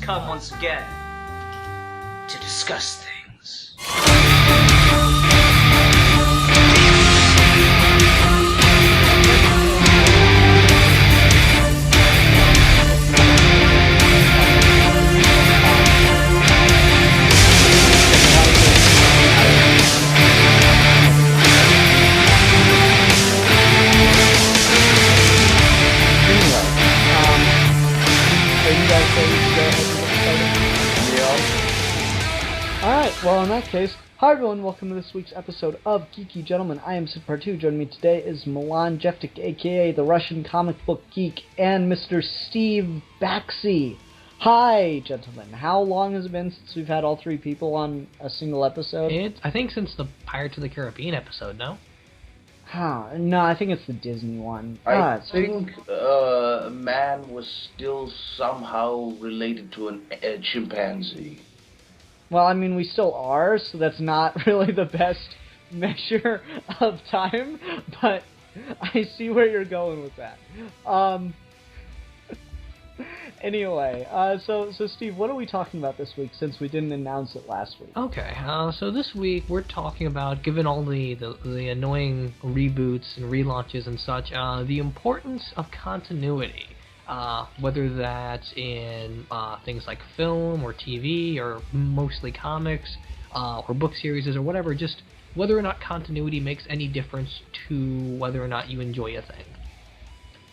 come once again to discuss things. Alright, well in that case, hi everyone, welcome to this week's episode of Geeky Gentlemen. I am Sid Part2, joining me today is Milan Jeftik, aka the Russian comic book geek, and Mr. Steve Baxi. Hi gentlemen, how long has it been since we've had all three people on a single episode? I think since the Pirates of the Caribbean episode, no? No, I think it's the Disney one. I think man was still somehow related to a chimpanzee. Well, I mean, we still are, so that's not really the best measure of time, but I see where you're going with that. Anyway, so Steve, what are we talking about this week, since we didn't announce it last week? Okay, so this week we're talking about, given all the annoying reboots and relaunches and such, the importance of continuity. Whether that's in things like film or TV or mostly comics or book series or whatever, just whether or not continuity makes any difference to whether or not you enjoy a thing.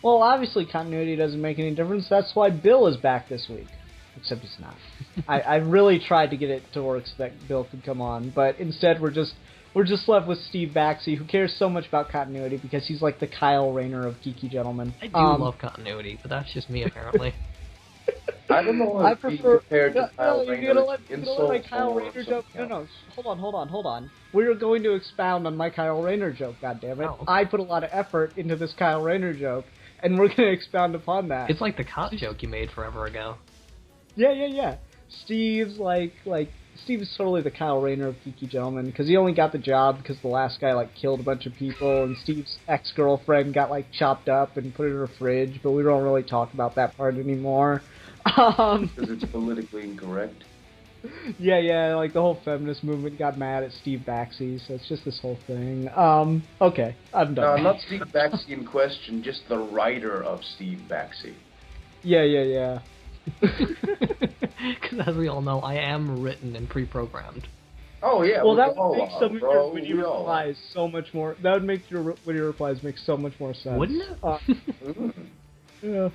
Well, obviously continuity doesn't make any difference. That's why Bill is back this week. Except he's not. I really tried to get it to work so that Bill could come on, but instead we're just left with Steve Baxi, who cares so much about continuity because he's like the Kyle Rayner of Geeky Gentlemen. I do love continuity, but that's just me apparently. I don't know if he compared to Kyle Rayner. No, hold on. We're going to expound on my Kyle Rayner joke, goddammit. Oh, okay. I put a lot of effort into this Kyle Rayner joke, and we're going to expound upon that. It's like the cop joke you made forever ago. Yeah. Steve's Steve is totally the Kyle Rayner of Geeky Gentlemen, because he only got the job because the last guy, killed a bunch of people, and Steve's ex-girlfriend got, chopped up and put in her fridge, but we don't really talk about that part anymore. Because it's politically incorrect. Yeah, the whole feminist movement got mad at Steve Baxi, so it's just this whole thing. Okay, I'm done. No, not Steve Baxi in question, just the writer of Steve Baxi. Yeah. Because as we all know, I am written and pre-programmed. Oh yeah, well that would make some of your witty replies so much more. That would make your witty replies make so much more sense. Wouldn't it? Yeah.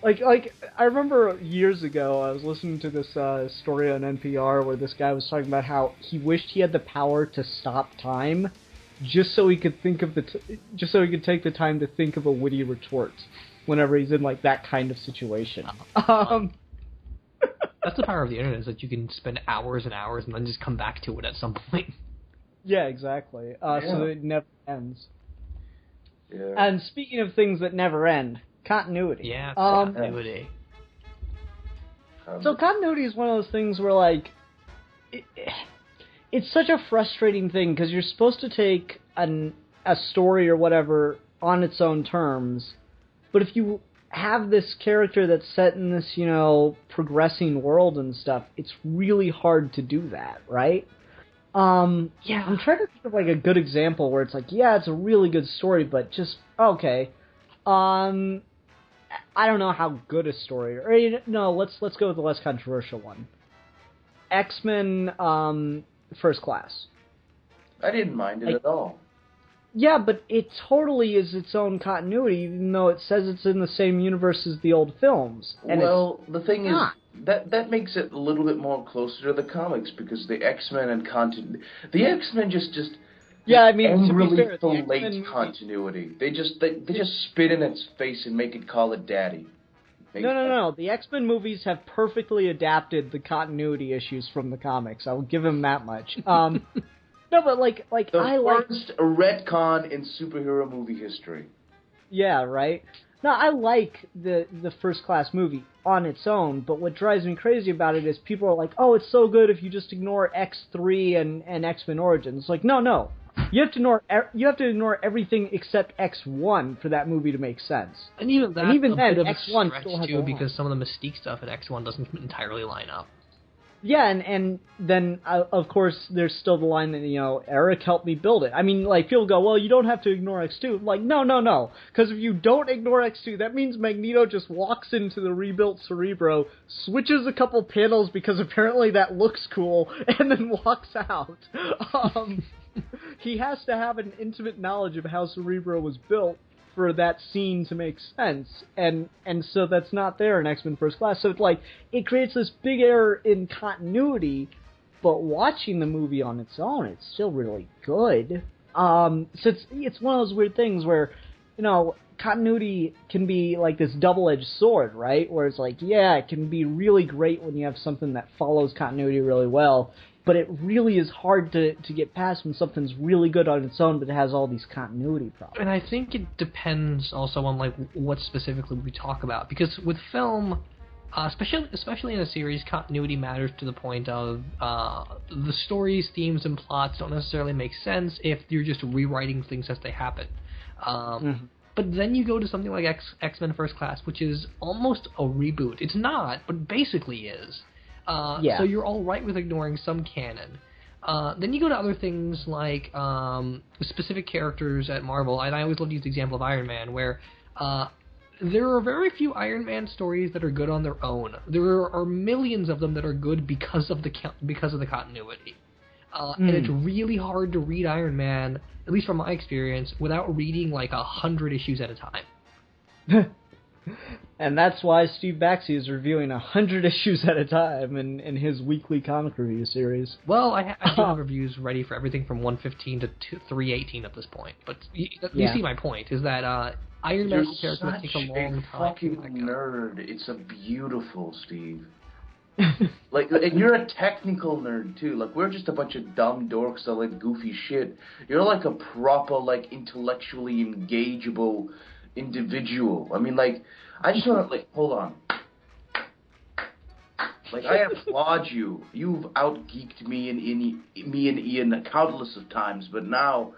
I remember years ago I was listening to this story on NPR where this guy was talking about how he wished he had the power to stop time, just so he could think of just so he could take the time to think of a witty retort whenever he's in that kind of situation. That's the power of the internet, is that you can spend hours and hours and then just come back to it at some point. Yeah, exactly. So that it never ends. Yeah. And speaking of things that never end, continuity. Yeah, continuity. So continuity is one of those things where, it's such a frustrating thing, because you're supposed to take a story or whatever on its own terms, but if you have this character that's set in this, progressing world and stuff, it's really hard to do that, right? I'm trying to think of, a good example where it's it's a really good story, but just, okay. I don't know how good a story, or, no, let's go with the less controversial one. X-Men, First Class. I didn't mind it at all. Yeah, but it totally is its own continuity, even though it says it's in the same universe as the old films. And the thing is, that makes it a little bit more closer to the comics, because the X-Men and the X-Men just yeah, I mean, to be fair, the late continuity. They just spit in its face and make it call it daddy. No. The X-Men movies have perfectly adapted the continuity issues from the comics. I will give them that much. No, but the first retcon in superhero movie history. Yeah, right. No, I like the First Class movie on its own, but what drives me crazy about it is people are like, oh, it's so good if you just ignore X3 and X-Men Origins. No. You have to ignore everything except X1 for that movie to make sense. And even that, then, bit of X1 a stretch still has too, a because some of the Mystique stuff in X1 doesn't entirely line up. Yeah, and then, of course, there's still the line that, Eric helped me build it. I mean, like, people go, well, you don't have to ignore X2. Like, no. Because if you don't ignore X2, that means Magneto just walks into the rebuilt Cerebro, switches a couple panels because apparently that looks cool, and then walks out. He has to have an intimate knowledge of how Cerebro was built for that scene to make sense, and so that's not there in X-Men First Class. So it's like, it creates this big error in continuity, but watching the movie on its own, it's still really good. So it's one of those weird things where, continuity can be like this double-edged sword, right? Where it's like, yeah, it can be really great when you have something that follows continuity really well, but it really is hard to get past when something's really good on its own, but it has all these continuity problems. And I think it depends also on like what specifically we talk about, because with film, especially in a series, continuity matters to the point of the stories, themes, and plots don't necessarily make sense if you're just rewriting things as they happen. But then you go to something like X-Men First Class, which is almost a reboot. It's not, but basically is. So you're all right with ignoring some canon. Then you go to other things like specific characters at Marvel, and I always love to use the example of Iron Man, where there are very few Iron Man stories that are good on their own. There are millions of them that are good because of the continuity. And it's really hard to read Iron Man, at least from my experience, without reading like 100 issues at a time. And that's why Steve Baxi is reviewing 100 issues at a time in his weekly comic review series. Well, I do have reviews ready for everything from 115 to 318 at this point. But you see my point, is that Iron Man character would take a long time to get that going. Nerd. It's a beautiful, Steve. And you're a technical nerd too. Like, we're just a bunch of dumb dorks that like goofy shit. You're like a proper, like, intellectually engageable individual. I mean, like, I just want to, like, hold on. Like, I applaud you. You've out-geeked me and Ian countless of times, but now,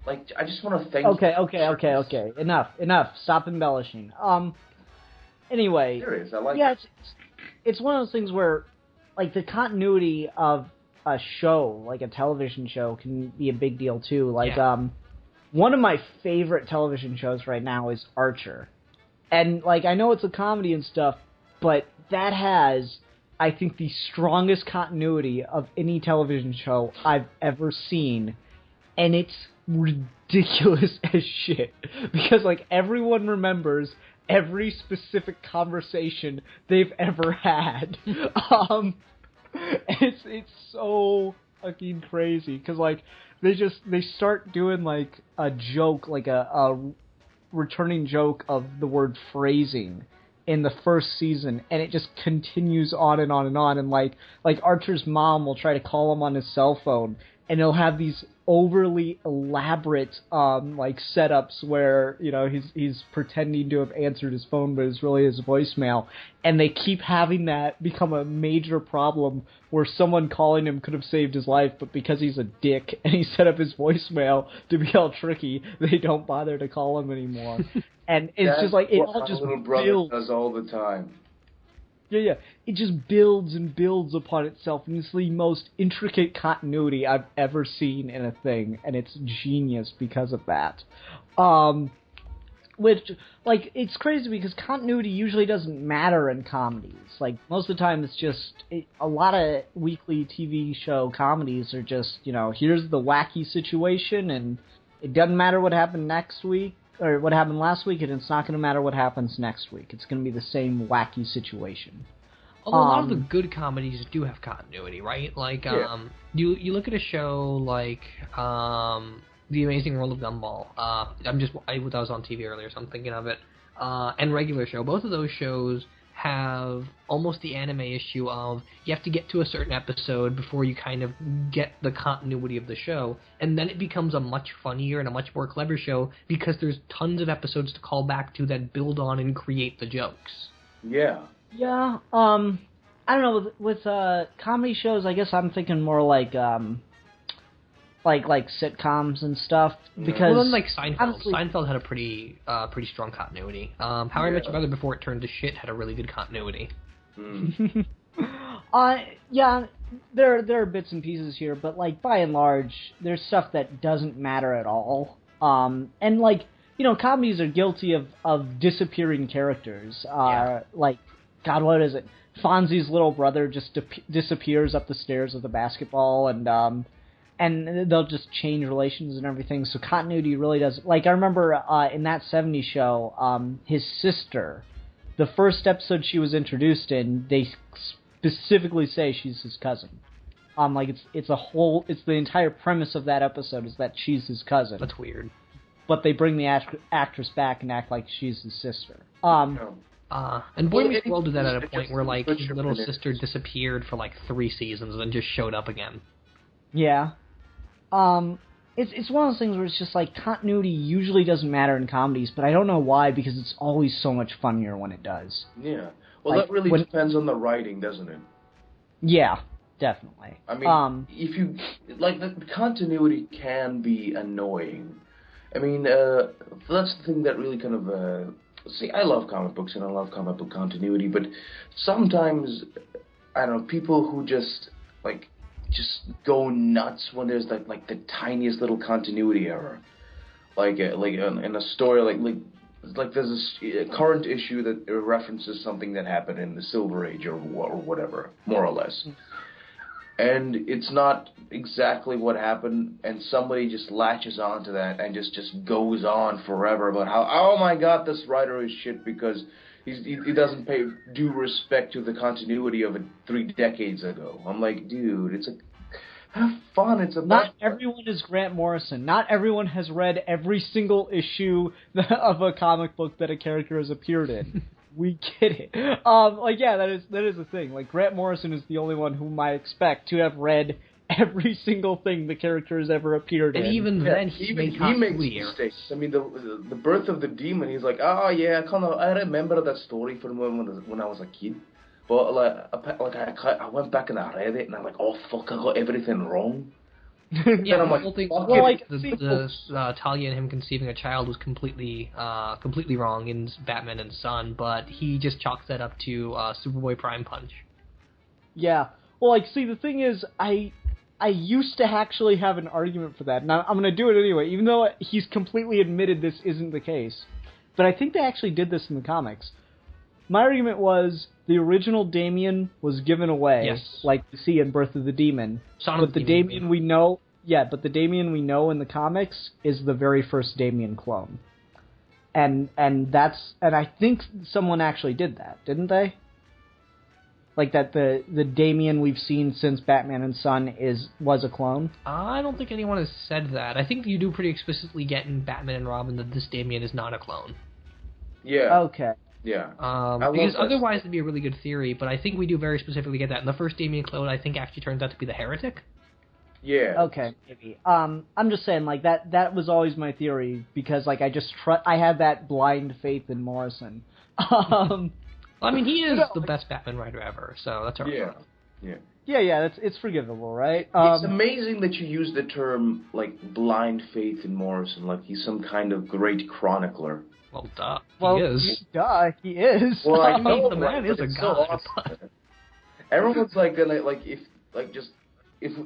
like, I just want to thank you. Okay. Enough. Stop embellishing. Anyway. Serious, I like it. It's one of those things where, like, the continuity of a show, like a television show, can be a big deal, too. Like, one of my favorite television shows right now is Archer. And, like, I know it's a comedy and stuff, but that has, I think, the strongest continuity of any television show I've ever seen. And it's ridiculous as shit. Because, like, everyone remembers every specific conversation they've ever had. It's so fucking crazy. Because, like, they start doing, like, a joke, like a returning joke of the word phrasing in the first season, and it just continues on and on and on, and like Archer's mom will try to call him on his cell phone, and he'll have these overly elaborate like setups where, you know, he's pretending to have answered his phone, but it's really his voicemail, and they keep having that become a major problem where someone calling him could have saved his life, but because he's a dick and he set up his voicemail to be all tricky, they don't bother to call him anymore. And it's just like, it all just little brother builds. Does all the time. Yeah. It just builds and builds upon itself, and it's the most intricate continuity I've ever seen in a thing, and it's genius because of that. Which, like, it's crazy because continuity usually doesn't matter in comedies. Like, most of the time it's just, a lot of weekly TV show comedies are just, you know, here's the wacky situation, and it doesn't matter what happened next week, or what happened last week, and it's not going to matter what happens next week. It's going to be the same wacky situation. Although a lot of the good comedies do have continuity, right? Like, you look at a show like The Amazing World of Gumball. I was on TV earlier, so I'm thinking of it. And Regular Show. Both of those shows have almost the anime issue of you have to get to a certain episode before you kind of get the continuity of the show, and then it becomes a much funnier and a much more clever show because there's tons of episodes to call back to that build on and create the jokes. Yeah. Yeah, I don't know, with comedy shows, I guess I'm thinking more like like sitcoms and stuff, because well, then like Seinfeld. honestly, Seinfeld had a pretty strong continuity. How I Met Your Mother before it turned to shit had a really good continuity. yeah, there are bits and pieces here, but like by and large, there's stuff that doesn't matter at all. And like, you know, comedies are guilty of disappearing characters. Like, God, what is it? Fonzie's little brother just disappears up the stairs of the basketball, and they'll just change relations and everything. So continuity really doesn't. Like, I remember in that '70s show, his sister, the first episode she was introduced in, they specifically say she's his cousin. Like it's the entire premise of that episode is that she's his cousin. That's weird. But they bring the actress back and act like she's his sister. And Boy Meets World did that at a point where like his little sister disappeared for like 3 seasons and then just showed up again. Yeah. It's one of those things where it's just like continuity usually doesn't matter in comedies, but I don't know why, because it's always so much funnier when it does. Yeah. Well, like, that really depends on the writing, doesn't it? Yeah, definitely. I mean, if you like, the continuity can be annoying. I mean, that's the thing that really kind of see, I love comic books and I love comic book continuity, but sometimes I don't know, people who just go nuts when there's like the tiniest little continuity error, like in a story like there's a current issue that references something that happened in the Silver Age or whatever, more or less, and it's not exactly what happened, and somebody just latches onto that and just goes on forever about how, oh my God, this writer is shit because he doesn't pay due respect to the continuity of it 3 decades ago. I'm like, dude, have fun. It's about... Not everyone is Grant Morrison. Not everyone has read every single issue of a comic book that a character has appeared in. We get it. That is the thing. Like, Grant Morrison is the only one whom I expect to have read every single thing the character has ever appeared in. And even then, he makes mistakes. I mean, the birth of the demon. He's like, oh yeah, I remember that story from when I was a kid. But I went back and I read it, and I'm like, oh fuck, I got everything wrong. Yeah, I'm the like, whole thing. Talia and him conceiving a child was completely wrong in Batman and Son, but he just chalks that up to Superboy Prime Punch. Yeah. Well, like, see, the thing is, I used to actually have an argument for that, and I'm going to do it anyway, even though he's completely admitted this isn't the case. But I think they actually did this in the comics. My argument was the original Damian was given away, yes, like we see in Birth of the Demon. But the Damian we know, but the Damian we know in the comics is the very first Damian clone. And I think someone actually did that, didn't they? Like that the Damian we've seen since Batman and Son was a clone? I don't think anyone has said that. I think you do pretty explicitly get in Batman and Robin that this Damian is not a clone. Yeah. Okay. Yeah. Because otherwise it'd be a really good theory, but I think we do very specifically get that. And the first Damian clone, I think, actually turns out to be the Heretic. Yeah. Okay, maybe. I'm just saying, like, that was always my theory, because, like, I had that blind faith in Morrison. I mean, he is the best Batman writer ever, so that's all right. Yeah, it's forgivable, right? It's amazing that you use the term, like, blind faith in Morrison, like he's some kind of great chronicler. Well, duh. Well, he is. Duh, he is. Well, I know the man is a god. So awesome. Everyone's like, if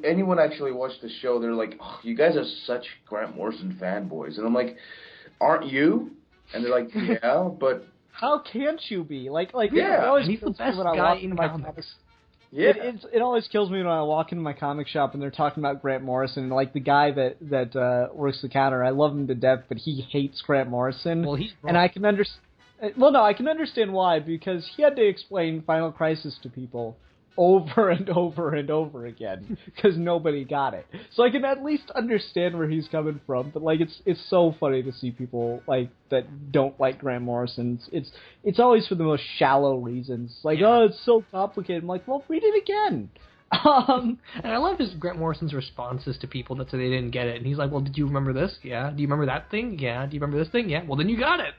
anyone actually watched the show, they're like, oh, you guys are such Grant Morrison fanboys. And I'm like, aren't you? And they're like, yeah, but... How can't you be? Like, yeah, he's the best guy in comics. Yeah. It always kills me when I walk into my comic shop and they're talking about Grant Morrison, and like the guy that works the counter, I love him to death, but he hates Grant Morrison. Well, he's wrong. And I can I can understand why, because he had to explain Final Crisis to people over and over and over again because nobody got it. So I can at least understand where he's coming from, but like it's so funny to see people like that don't like Grant Morrison. It's always for the most shallow reasons. Like, oh, it's so complicated. I'm like, well, read it again. And I love his Grant Morrison's responses to people that say they didn't get it, and he's like, well, did you remember this? Yeah. Do you remember that thing? Yeah. Do you remember this thing? Yeah. Well, then you got it.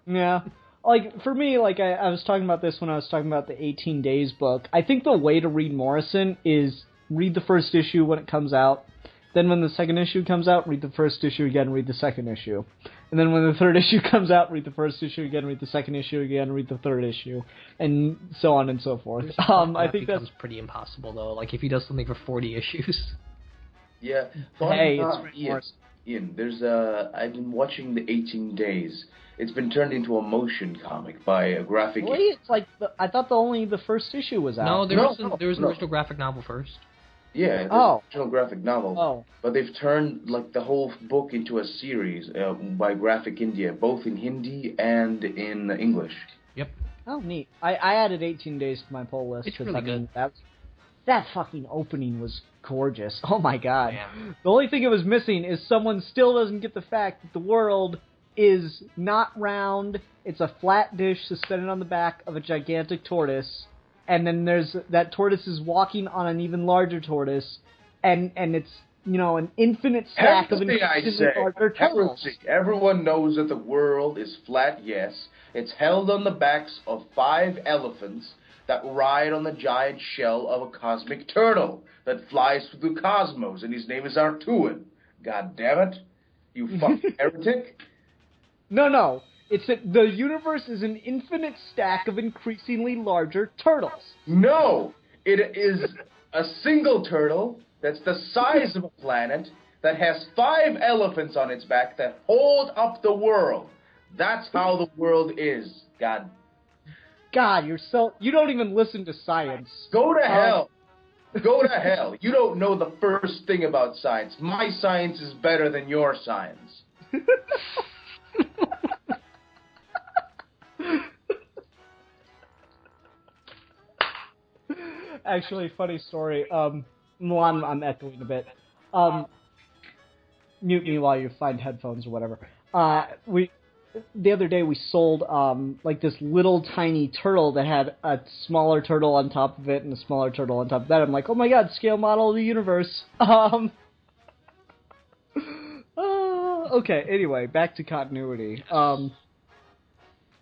Yeah. Like, for me, like, I was talking about this when I was talking about the 18 Days book. I think the way to read Morrison is read the first issue when it comes out, Then when the second issue comes out, read the first issue again, read the second issue. And then when the third issue comes out, read the first issue again, read the second issue again, read the third issue, and so on and so forth. I think becomes pretty impossible, though. Like, if he does something for 40 issues. Yeah. Hey, Ian, there's I've been watching the 18 Days. It's been turned into a motion comic by a graphic... Really? It's like, I thought only the first issue was out. No, there was an original graphic novel first. Yeah, the original graphic novel. Oh. But they've turned like the whole book into a series by Graphic India, both in Hindi and in English. Yep. Oh, neat. I added 18 Days to my poll list. It's really good. That fucking opening was gorgeous. Oh my god. Yeah. The only thing it was missing is someone still doesn't get the fact that the world is not round. It's a flat dish suspended on the back of a gigantic tortoise. And then that tortoise is walking on an even larger tortoise, and it's, an infinite stack of increasingly larger turtles. Everyone knows that the world is flat, yes. It's held on the backs of 5 elephants that ride on the giant shell of a cosmic turtle that flies through the cosmos, and his name is Artuan. God damn it. You fucking heretic. No. It's that the universe is an infinite stack of increasingly larger turtles. No! It is a single turtle that's the size of a planet that has 5 elephants on its back that hold up the world. That's how the world is. God, you don't even listen to science. Go to hell. Go to hell. You don't know the first thing about science. My science is better than your science. Actually, funny story. I'm echoing a bit. Mute me while you find headphones or whatever. The other day we sold like this little tiny turtle that had a smaller turtle on top of it and a smaller turtle on top of that. I'm like, oh my god, scale model of the universe. Okay. Anyway, back to continuity.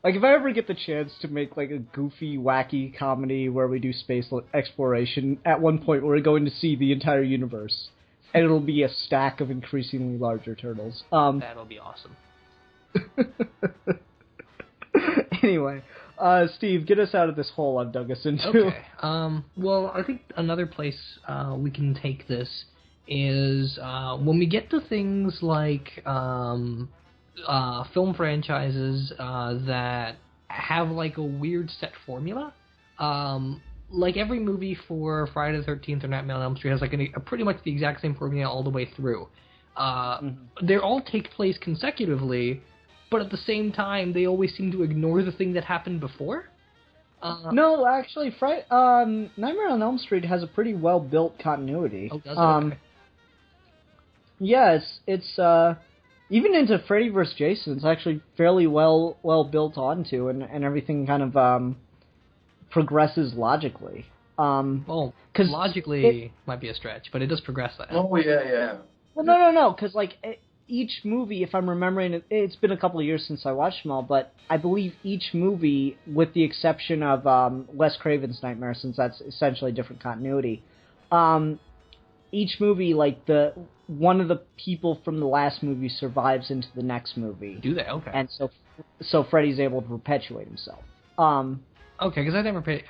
Like, if I ever get the chance to make, like, a goofy, wacky comedy where we do space exploration, at one point we're going to see the entire universe. And it'll be a stack of increasingly larger turtles. That'll be awesome. Anyway, Steve, get us out of this hole I've dug us into. Okay. Well, I think another place we can take this is when we get to things like... film franchises that have like a weird set formula. Like every movie for Friday the 13th or Nightmare on Elm Street has like a pretty much the exact same formula all the way through. They all take place consecutively, but at the same time they always seem to ignore the thing that happened before. No, actually, Nightmare on Elm Street has a pretty well-built continuity. Oh, does it? Okay. Yes, it's even into Freddy vs. Jason, it's actually fairly well built onto, and everything kind of progresses logically. Well, because logically might be a stretch, but it does progress that. Oh, yeah. Well, no, because like each movie, if I'm remembering, it's been a couple of years since I watched them all, but I believe each movie, with the exception of Wes Craven's Nightmare, since that's essentially a different continuity, each movie, like one of the people from the last movie survives into the next movie. Do they? Okay. And so Freddy's able to perpetuate himself. Okay, because I never paid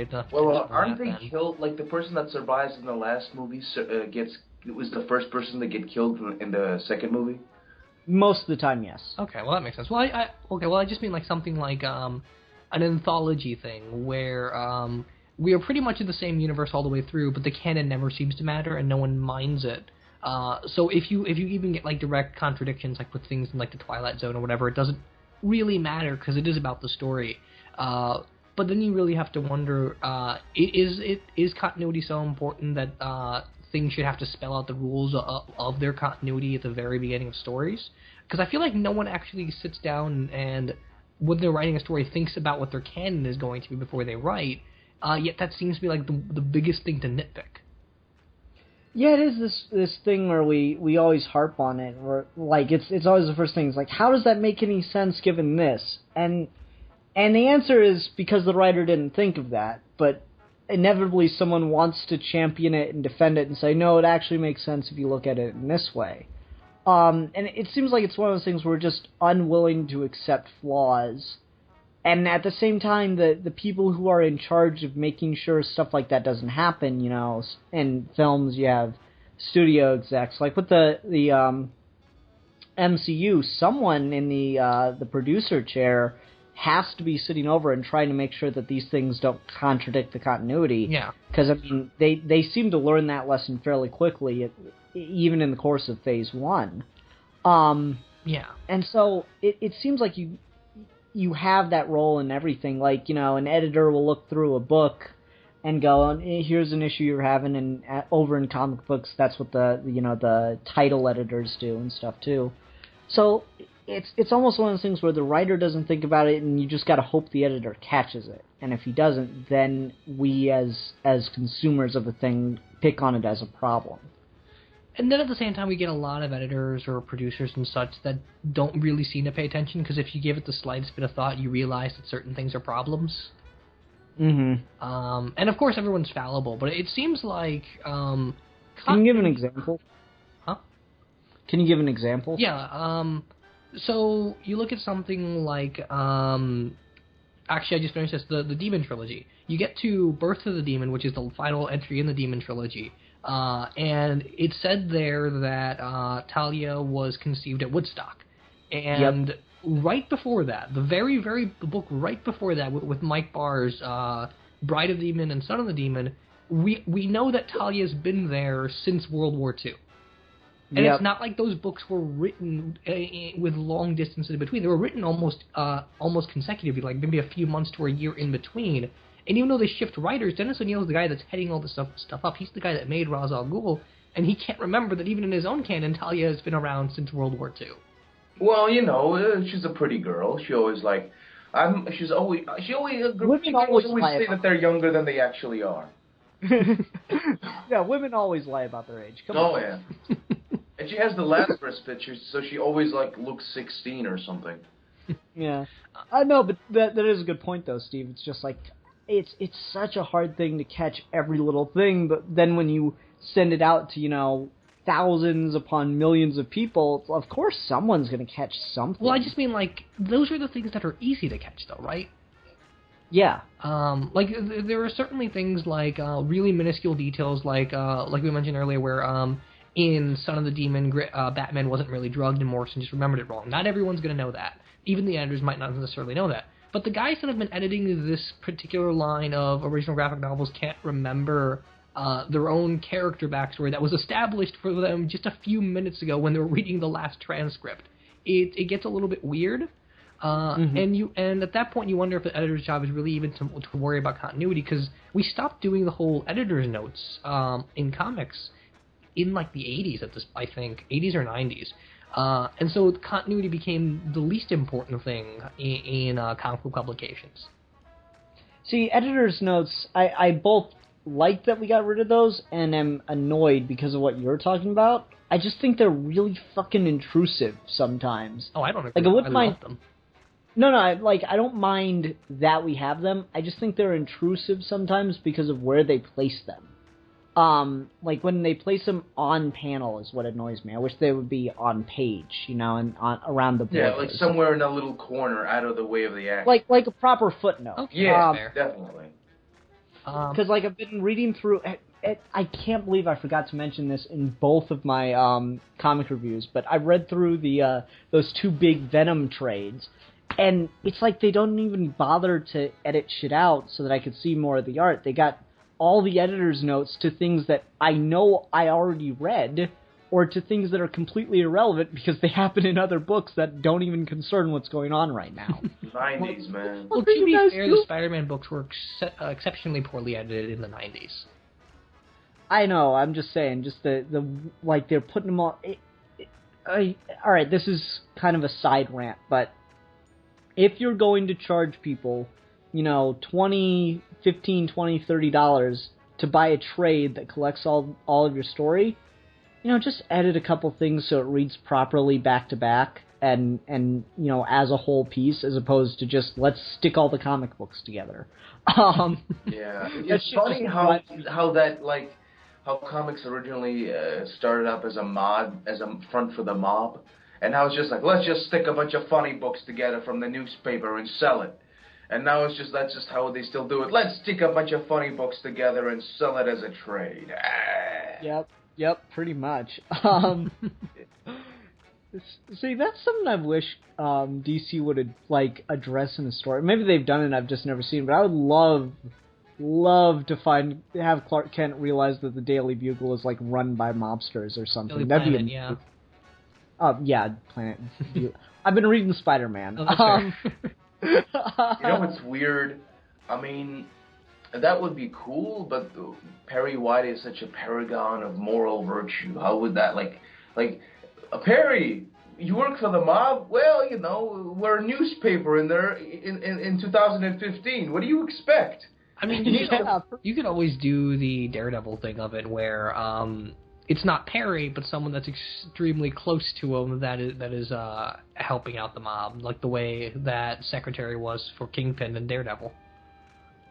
enough. Well, aren't they killed? Like the person that survives in the last movie was the first person to get killed in the second movie. Most of the time, yes. Okay, well that makes sense. Well, I just mean like something like an anthology thing where we are pretty much in the same universe all the way through, but the canon never seems to matter and no one minds it. So if you even get like direct contradictions, like with things in like the Twilight Zone or whatever, it doesn't really matter because it is about the story. But then you really have to wonder: is continuity so important that things should have to spell out the rules of their continuity at the very beginning of stories? Because I feel like no one actually sits down and, when they're writing a story, thinks about what their canon is going to be before they write. Yet that seems to be like the biggest thing to nitpick. Yeah, it is this thing where we always harp on it. Where like it's always the first thing. It's like, how does that make any sense given this? And the answer is because the writer didn't think of that. But inevitably someone wants to champion it and defend it and say, no, it actually makes sense if you look at it in this way. And it seems like it's one of those things where we're just unwilling to accept flaws. And at the same time, the people who are in charge of making sure stuff like that doesn't happen, you know, in films you have studio execs. Like with the MCU, someone in the producer chair has to be sitting over and trying to make sure that these things don't contradict the continuity. Yeah. Because, I mean, they seem to learn that lesson fairly quickly, even in the course of Phase 1. Yeah. And so it seems like you have that role in everything. Like, you know, an editor will look through a book and go, here's an issue you're having, and over in comic books, that's what the title editors do and stuff too. So it's almost one of those things where the writer doesn't think about it, and you just got to hope the editor catches it. And if he doesn't, then we as consumers of the thing pick on it as a problem. And then at the same time, we get a lot of editors or producers and such that don't really seem to pay attention, because if you give it the slightest bit of thought, you realize that certain things are problems. Mm-hmm. And of course, everyone's fallible, but it seems like... Can you give an example? Huh? Can you give an example? Yeah, so you look at something like... actually, I just finished this, the Demon Trilogy. You get to Birth of the Demon, which is the final entry in the Demon Trilogy. And it said there that Talia was conceived at Woodstock. And right before that, the book right before that, with Mike Barr's Bride of the Demon and Son of the Demon, we know that Talia's been there since World War II. And it's not like those books were written with long distance in between. They were written almost consecutively, like maybe a few months to a year in between. And even though they shift writers, Dennis O'Neill's the guy that's heading all this stuff up. He's the guy that made Ra's al Ghul, and he can't remember that even in his own canon, Talia has been around since World War II. Well, you know, she's a pretty girl. She always like, women always say that they're younger than they actually are. Yeah, women always lie about their age. Come on. Oh yeah. And she has the Lazarus picture, so she always like looks 16 or something. Yeah, I know, but that is a good point though, Steve. It's just like. It's such a hard thing to catch every little thing, but then when you send it out to, you know, thousands upon millions of people, of course someone's going to catch something. Well, I just mean, like, those are the things that are easy to catch, though, right? Yeah. Like, there are certainly things like really minuscule details, like we mentioned earlier, where in Son of the Demon, Batman wasn't really drugged and Morrison just remembered it wrong. Not everyone's going to know that. Even the editors might not necessarily know that. But the guys that have been editing this particular line of original graphic novels can't remember their own character backstory that was established for them just a few minutes ago when they were reading the last transcript. It gets a little bit weird, and at that point you wonder if the editor's job is really even to worry about continuity, because we stopped doing the whole editor's notes in comics in like the 80s I think 80s or 90s. And so continuity became the least important thing in comic book publications. See, editor's notes, I both like that we got rid of those and am annoyed because of what you're talking about. I just think they're really fucking intrusive sometimes. Oh, I don't agree. Like, I wouldn't mind love them. No, I don't mind that we have them. I just think they're intrusive sometimes because of where they place them. Like when they place them on panel is what annoys me. I wish they would be on page, you know, and around the board. Yeah, like somewhere in a little corner, out of the way of the action. Like a proper footnote. Okay, yeah, definitely. Because like I've been reading through. I can't believe I forgot to mention this in both of my comic reviews, but I read through the those two big Venom trades, and it's like they don't even bother to edit shit out so that I could see more of the art. They got all the editor's notes to things that I know I already read, or to things that are completely irrelevant because they happen in other books that don't even concern what's going on right now. 90s, man. Well, to be fair, the Spider-Man books were exceptionally poorly edited in the 90s. I know, I'm just saying, just the like, they're putting them all... Alright, this is kind of a side rant, but if you're going to charge people, you know, $15, $20, $30 to buy a trade that collects all of your story, you know, just edit a couple things so it reads properly back to back. and you know, as a whole piece, as opposed to just let's stick all the comic books together. Yeah, it's funny how that like how comics originally started up as a front for the mob, and how it's just like let's just stick a bunch of funny books together from the newspaper and sell it. And now it's just that's just how they still do it. Let's stick a bunch of funny books together and sell it as a trade. Yep, pretty much. See, that's something I wish DC would like address in a story. Maybe they've done it, I've just never seen. But I would love to have Clark Kent realize that the Daily Bugle is like run by mobsters or something. Daily Planet, yeah. Yeah, Planet. I've been reading Spider-Man. Oh, You know what's weird? I mean, that would be cool, but Perry White is such a paragon of moral virtue. How would that, like, Perry, you work for the mob? Well, you know, we're a newspaper in 2015. What do you expect? I mean, you could always do the Daredevil thing of it, where it's not Perry, but someone that's extremely close to him that is helping out the mob, like the way that Secretary was for Kingpin and Daredevil.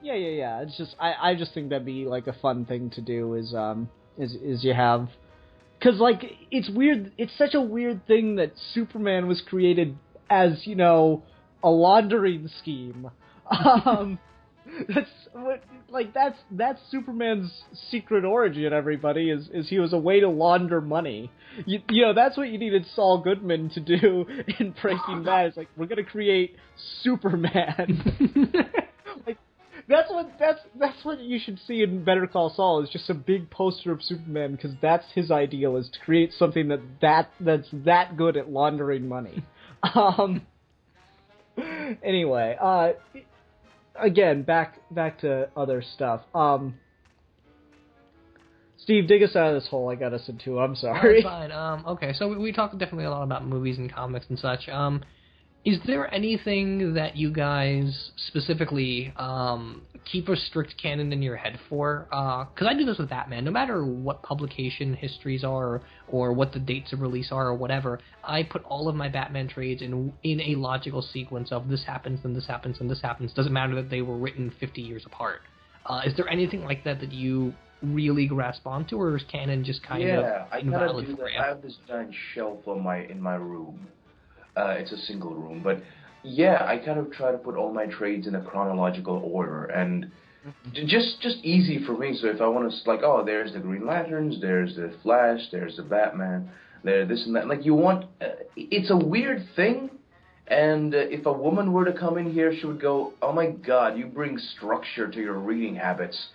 Yeah. It's just I just think that'd be like a fun thing to do is you have, because like it's weird. It's such a weird thing that Superman was created as, you know, a laundering scheme. That's Superman's secret origin. Everybody is he was a way to launder money. You know, that's what you needed Saul Goodman to do in Breaking Bad. It's like, we're gonna create Superman. Like that's what you should see in Better Call Saul, is just a big poster of Superman, because that's his ideal, is to create something that's that good at laundering money. Anyway, again, back to other stuff. Steve, dig us out of this hole I got us into. I'm sorry. Oh, fine. Okay, so we talked definitely a lot about movies and comics and such. Is there anything that you guys specifically keep a strict canon in your head for? Because I do this with Batman. No matter what publication histories are, or what the dates of release are, or whatever, I put all of my Batman trades in a logical sequence of this happens, then this happens, and this happens. Doesn't matter that they were written 50 years apart. Is there anything like that you really grasp onto, or is canon just kind of invalid for you? I have this giant shelf in my room. It's a single room, but yeah, I kind of try to put all my trades in a chronological order, and just easy for me. So if I want to, like, oh, there's the Green Lanterns, there's the Flash, there's the Batman, there this and that. Like, you want, it's a weird thing, and if a woman were to come in here, she would go, oh my God, you bring structure to your reading habits,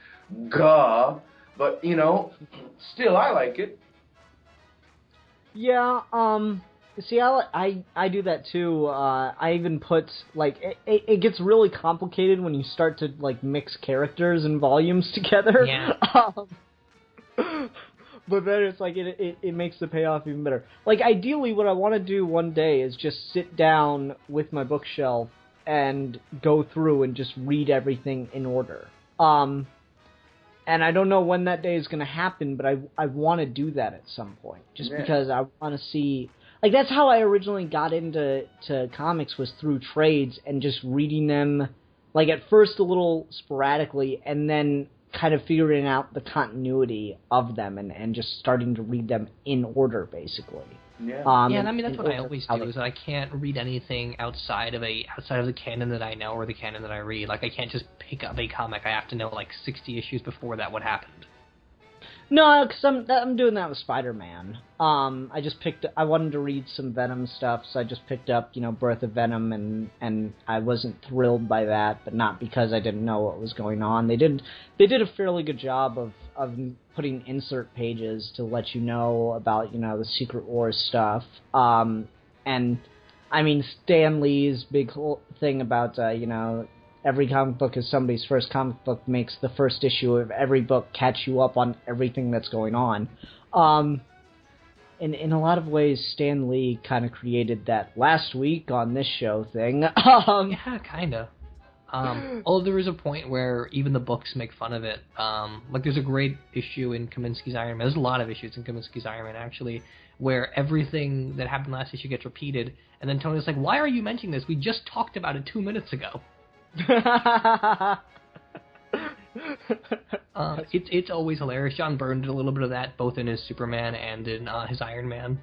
gah. But you know, still, I like it. Yeah. See, I do that too. I even put, like, it gets really complicated when you start to, like, mix characters and volumes together. Yeah. But then it's like, it makes the payoff even better. Like, ideally, what I want to do one day is just sit down with my bookshelf and go through and just read everything in order. And I don't know when that day is going to happen, but I want to do that at some point. Just because I want to see... Like, that's how I originally got into comics, was through trades and just reading them, like, at first a little sporadically, and then kind of figuring out the continuity of them and just starting to read them in order, basically. Yeah. And I mean, that's what I always do, is that I can't read anything outside of the canon that I know or the canon that I read. Like, I can't just pick up a comic. I have to know, like, 60 issues before that what happened. No, because I'm doing that with Spider-Man. I wanted to read some Venom stuff, so I just picked up, you know, Birth of Venom, and I wasn't thrilled by that, but not because I didn't know what was going on. They did a fairly good job of putting insert pages to let you know about, you know, the Secret Wars stuff. And I mean, Stan Lee's big whole thing about, you know, every comic book is somebody's first comic book makes the first issue of every book catch you up on everything that's going on. In a lot of ways, Stan Lee kind of created that last week on this show thing. Yeah, kind of. Although there is a point where even the books make fun of it. Like there's a great issue in Kaminsky's Iron Man. There's a lot of issues in Kaminsky's Iron Man actually, where everything that happened last issue gets repeated, and then Tony's like, "Why are you mentioning this? We just talked about it 2 minutes ago." It's always hilarious. John Byrne did a little bit of that, both in his Superman and in his Iron Man.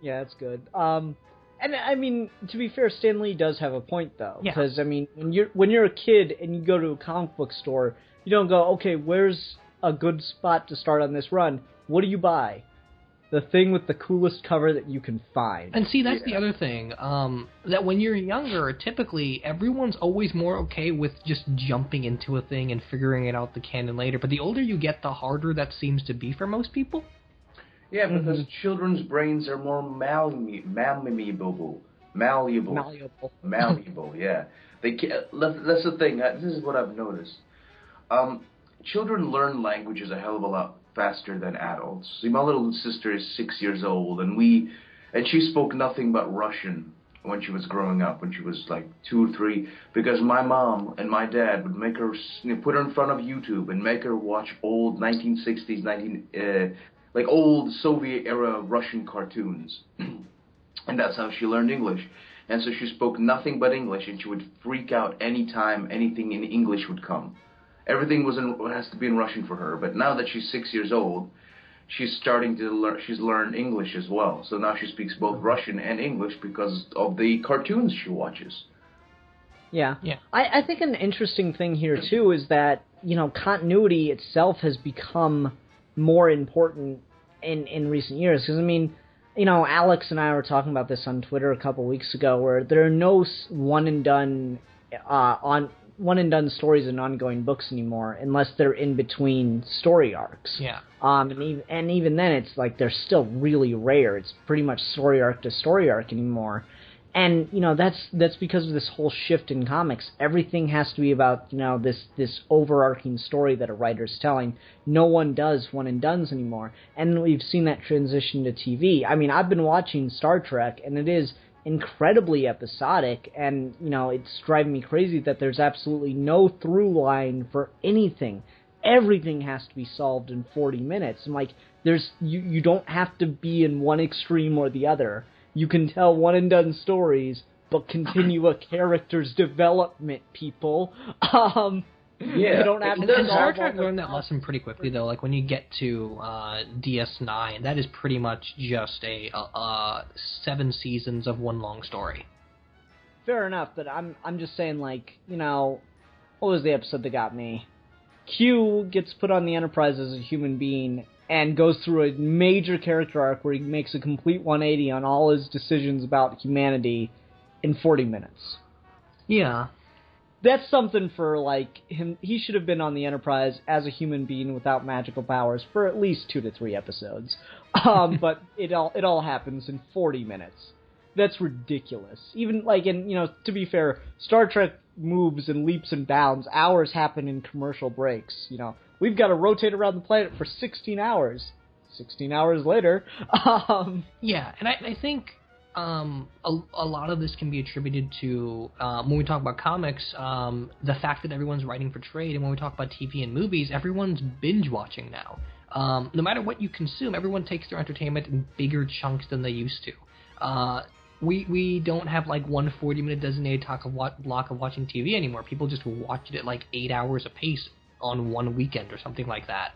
Yeah, that's good. And I mean, to be fair, Stan Lee does have a point though, because I mean, when you're a kid and you go to a comic book store, you don't go, okay, where's a good spot to start on this run? What do you buy? The thing with the coolest cover that you can find. And see, that's the other thing, that when you're younger, typically everyone's always more okay with just jumping into a thing and figuring it out the canon later. But the older you get, the harder that seems to be for most people. Yeah, because children's brains are more malleable. Yeah, they can, that's the thing. This is what I've noticed. Children learn languages a hell of a lot faster than adults. See, my little sister is 6 years old, and she spoke nothing but Russian when she was growing up, when she was like 2 or 3, because my mom and my dad would make her put her in front of YouTube and make her watch old 1960s, like old Soviet-era Russian cartoons. And that's how she learned English. And so she spoke nothing but English, and she would freak out anytime anything in English would come. Everything has to be in Russian for her. But now that she's 6 years old, she's starting to learn English as well. So now she speaks both Russian and English because of the cartoons she watches. Yeah. I think an interesting thing here, too, is that, continuity itself has become more important in recent years. Because, I mean, Alex and I were talking about this on Twitter a couple weeks ago, where there are no one-and-done stories in ongoing books anymore, unless they're in between story arcs. Yeah. And even then, it's like they're still really rare. It's pretty much story arc to story arc anymore. And that's because of this whole shift in comics. Everything has to be about this overarching story that a writer's telling. No one does one and dones anymore, and we've seen that transition to TV. I mean, I've been watching Star Trek, and it is incredibly episodic, and it's driving me crazy that there's absolutely no through line for anything. Everything has to be solved in 40 minutes. And like, you don't have to be in one extreme or the other. You can tell one and done stories, but continue a character's development, people. Yeah, you don't have to. And Star Trek learned that lesson pretty quickly, though. Like when you get to DS9, that is pretty much just a 7 seasons of one long story. Fair enough, but I'm just saying, like, what was the episode that got me? Q gets put on the Enterprise as a human being and goes through a major character arc where he makes a complete 180 on all his decisions about humanity in 40 minutes. Yeah. That's something for, like, him. He should have been on the Enterprise as a human being without magical powers for at least 2 to 3 episodes. But it all happens in 40 minutes. That's ridiculous. Even, like, to be fair, Star Trek moves and leaps and bounds. Hours happen in commercial breaks, We've got to rotate around the planet for 16 hours. 16 hours later. Yeah, and I think a lot of this can be attributed to, when we talk about comics, the fact that everyone's writing for trade, and when we talk about TV and movies, everyone's binge-watching now. No matter what you consume, everyone takes their entertainment in bigger chunks than they used to. We don't have like one 40-minute designated block of watching TV anymore. People just watch it at like 8 hours apace on one weekend or something like that.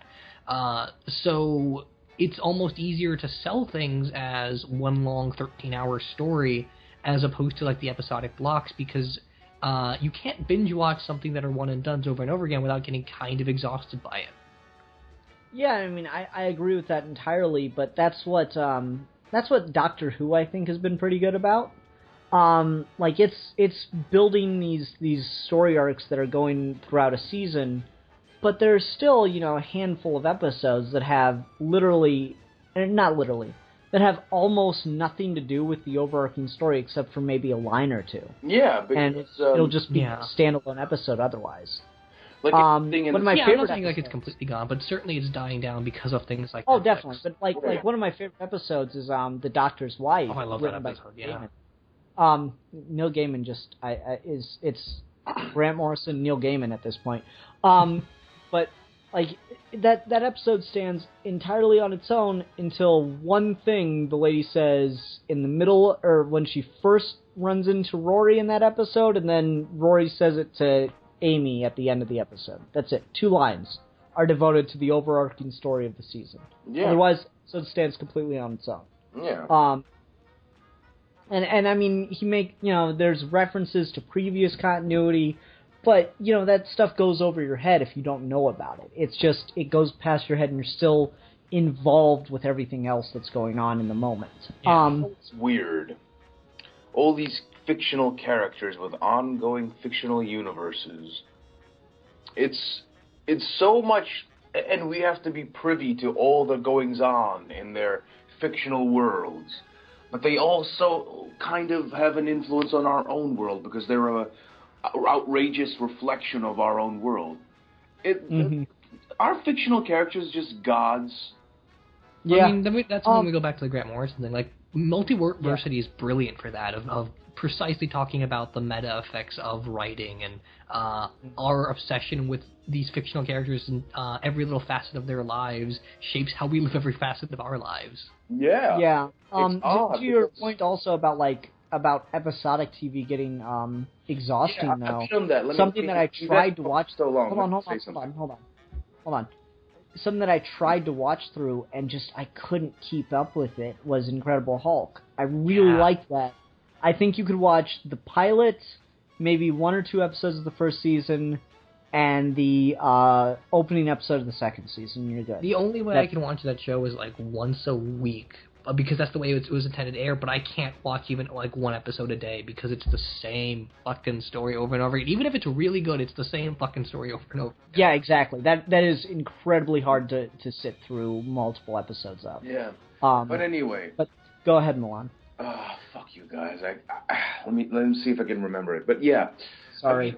So it's almost easier to sell things as one long 13-hour story as opposed to like the episodic blocks, because you can't binge watch something that are one and dones over and over again without getting kind of exhausted by it. Yeah, I mean, I agree with that entirely, but that's what Doctor Who, I think, has been pretty good about. Like, it's building these story arcs that are going throughout a season, but there's still, a handful of episodes that have that have almost nothing to do with the overarching story except for maybe a line or two. Yeah, because and it'll just be a standalone episode otherwise. Like one of my favorite. I'm not saying like it's completely gone, but certainly it's dying down because of things like. Oh, definitely. But like one of my favorite episodes is The Doctor's Wife. Oh, I love that episode. Yeah. Neil Gaiman just it's Grant Morrison, Neil Gaiman at this point. But like that episode stands entirely on its own until one thing the lady says in the middle, or when she first runs into Rory in that episode, and then Rory says it to Amy at the end of the episode. That's it. 2 lines are devoted to the overarching story of the season. Yeah. Otherwise, so it stands completely on its own. Yeah. And I mean, there's references to previous continuity, but, that stuff goes over your head if you don't know about it. It's just, it goes past your head and you're still involved with everything else that's going on in the moment. Yeah. It's weird. All these fictional characters with ongoing fictional universes. It's so much, and we have to be privy to all the goings-on in their fictional worlds. But they also kind of have an influence on our own world because they're a outrageous reflection of our own world. Are fictional characters just gods? Yeah. I mean, that's when we go back to the Grant Morrison thing. Like, multiversity is brilliant for that, of precisely talking about the meta effects of writing and our obsession with these fictional characters and every little facet of their lives shapes how we live every facet of our lives. Yeah. Yeah. To your point also about episodic TV getting exhausting though. Something that I tried to watch. So long. Hold on. Something that I tried to watch through and just I couldn't keep up with it was Incredible Hulk. I really liked that. I think you could watch the pilot, maybe 1 or 2 episodes of the first season, and the opening episode of the second season. You're good. The only way I can watch that show is like once a week, because that's the way it was intended to air. But I can't watch even like 1 episode a day because it's the same fucking story over and over again. Even if it's really good, it's the same fucking story over and over again. Yeah, exactly. That is incredibly hard to sit through multiple episodes of. Yeah. But anyway. But go ahead, Milan. Oh, fuck you guys. Let me see if I can remember it. But yeah. Sorry.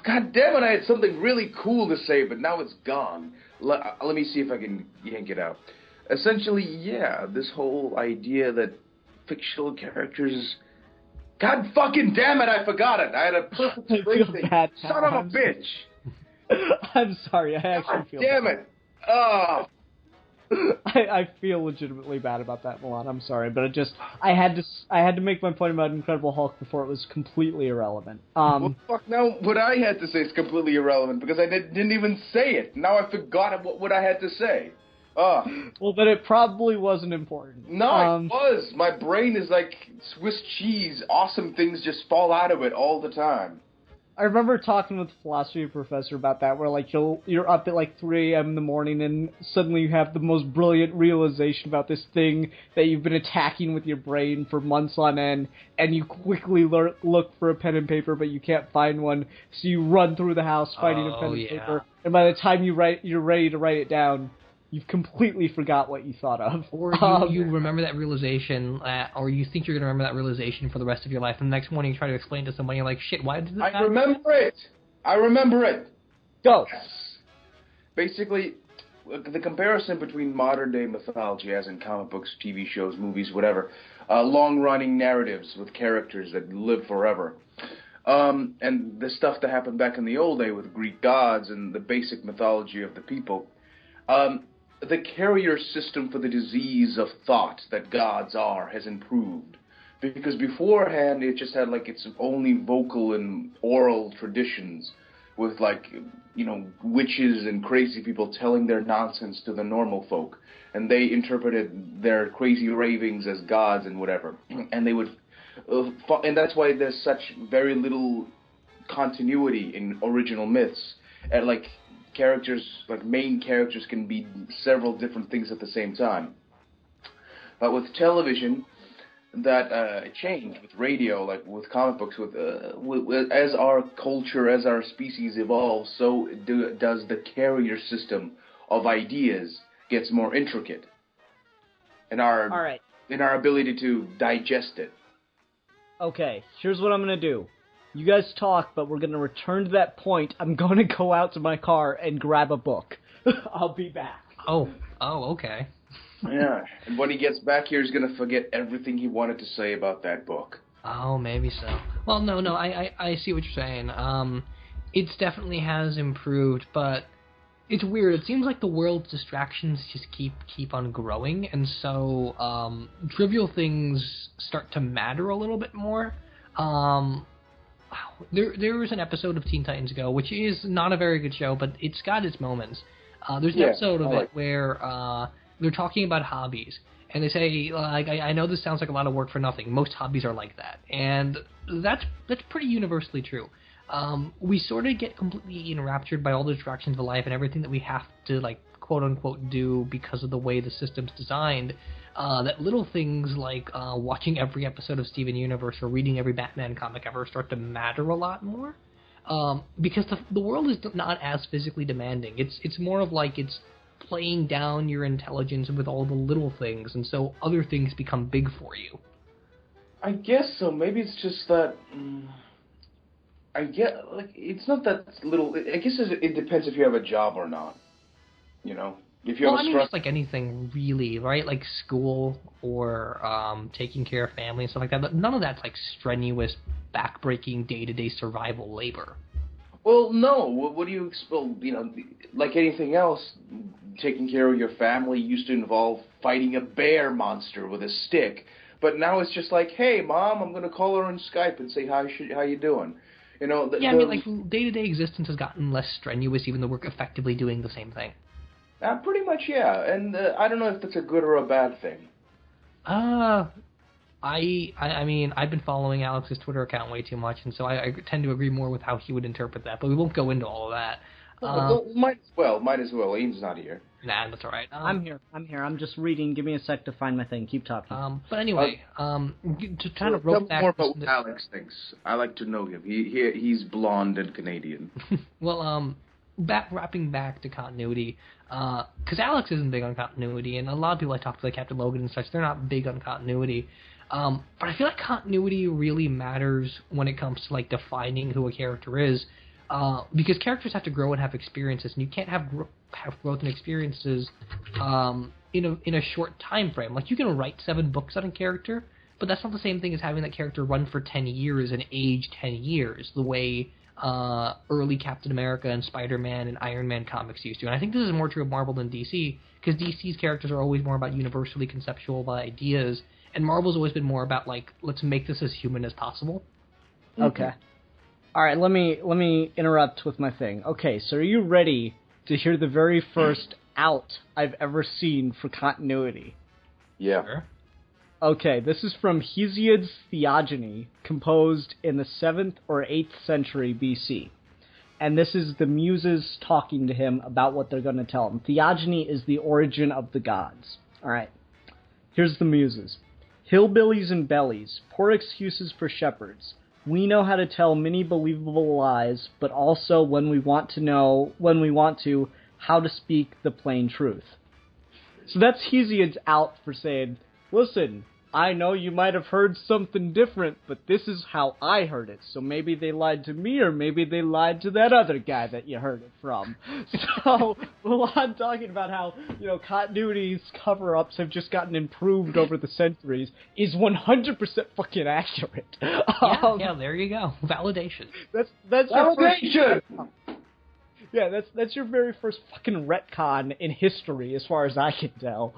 God damn it, I had something really cool to say, but now it's gone. Let me see if I can yank it out. Essentially, yeah, this whole idea that fictional characters... God fucking damn it, I forgot it. I had a perfect thing. Son of a bitch. I'm sorry, I actually feel damn it. Oh. I feel legitimately bad about that, Milan. I'm sorry, but I had to make my point about Incredible Hulk before it was completely irrelevant. Well, fuck, now what I had to say is completely irrelevant because I didn't even say it. Now I forgot what I had to say. Well, then it probably wasn't important. No, it was. My brain is like Swiss cheese. Awesome things just fall out of it all the time. I remember talking with a philosophy professor about that, where like you're up at like 3 a.m. in the morning and suddenly you have the most brilliant realization about this thing that you've been attacking with your brain for months on end, and you quickly look for a pen and paper, but you can't find one, so you run through the house finding a pen and paper, and by the time you're ready to write it down, you've completely forgot what you thought of. Or you remember that realization, or you think you're going to remember that realization for the rest of your life, and the next morning you try to explain to somebody, you're like, shit, why did that I remember it! Go! Yes. Basically, the comparison between modern-day mythology, as in comic books, TV shows, movies, whatever, long-running narratives with characters that live forever, and the stuff that happened back in the old day with Greek gods and the basic mythology of the people, the carrier system for the disease of thought that gods are has improved. Because beforehand, it just had, like, its only vocal and oral traditions with, like, witches and crazy people telling their nonsense to the normal folk. And they interpreted their crazy ravings as gods and whatever. And they would... and that's why there's such very little continuity in original myths. And, like... main characters can be several different things at the same time. But with television, that changed. With radio, like with comic books, as our culture, as our species evolves, so does the carrier system of ideas gets more intricate. And in our ability to digest it. Okay, here's what I'm going to do. You guys talk, but we're going to return to that point. I'm going to go out to my car and grab a book. I'll be back. Oh, okay. Yeah, and when he gets back here, he's going to forget everything he wanted to say about that book. Oh, maybe so. Well, no, I see what you're saying. It definitely has improved, but it's weird. It seems like the world's distractions just keep on growing, and so trivial things start to matter a little bit more. There was an episode of Teen Titans Go, which is not a very good show, but it's got its moments. There's an episode of it where they're talking about hobbies, and they say, like, I know this sounds like a lot of work for nothing. Most hobbies are like that, and that's pretty universally true. We sort of get completely enraptured by all the distractions of life and everything that we have to, like, quote unquote do because of the way the system's designed. That little things like watching every episode of Steven Universe or reading every Batman comic ever start to matter a lot more. Because the world is not as physically demanding. It's more of like it's playing down your intelligence with all the little things, and so other things become big for you. I guess so. Maybe it's just that. I get, like, it's not that little. I guess it depends if you have a job or not. You know, if you have a it's like anything really, right? Like school or taking care of family and stuff like that. But none of that's like strenuous, backbreaking, day-to-day survival labor. Well, no. What do you expect? You know, like anything else, taking care of your family used to involve fighting a bear monster with a stick. But now it's just like, hey, Mom, I'm going to call her on Skype and say, how you doing? You know, I mean, like, day-to-day existence has gotten less strenuous, even though we're effectively doing the same thing. Pretty much, yeah. And I don't know if that's a good or a bad thing. I mean, I've been following Alex's Twitter account way too much, and so I tend to agree more with how he would interpret that, but we won't go into all of that. Might as well. Ian's not here. Nah, that's all right. I'm here. I'm just reading. Give me a sec to find my thing. Keep talking. But anyway, to kind of rope back... more about what Alex thinks. I like to know him. He's blonde and Canadian. Well, wrapping back to continuity, because Alex isn't big on continuity, and a lot of people I talk to, like Captain Logan and such, they're not big on continuity. But I feel like continuity really matters when it comes to, like, defining who a character is, because characters have to grow and have experiences, and you can't have growth and experiences in a short time frame. Like, you can write 7 books on a character, but that's not the same thing as having that character run for 10 years and age 10 years, the way early Captain America and Spider-Man and Iron Man comics used to. And I think this is more true of Marvel than DC, because DC's characters are always more about universally conceptual ideas, and Marvel's always been more about, like, let's make this as human as possible. Okay. All right, let me interrupt with my thing. Okay, so are you ready to hear the very first out I've ever seen for continuity? Yeah. Sure. Okay, this is from Hesiod's Theogony, composed in the 7th or 8th century BC. And this is the muses talking to him about what they're going to tell him. Theogony is the origin of the gods. Alright, here's the muses. Hillbillies and bellies, poor excuses for shepherds. We know how to tell many believable lies, but also when we want to, how to speak the plain truth. So that's Hesiod's out for saying, listen, I know you might have heard something different, but this is how I heard it. So maybe they lied to me, or maybe they lied to that other guy that you heard it from. So, well, I'm talking about how, you know, continuity's cover-ups have just gotten improved over the centuries is 100% fucking accurate. Yeah, there you go. Validation. That's Validation! Yeah, that's your very first fucking retcon in history, as far as I can tell.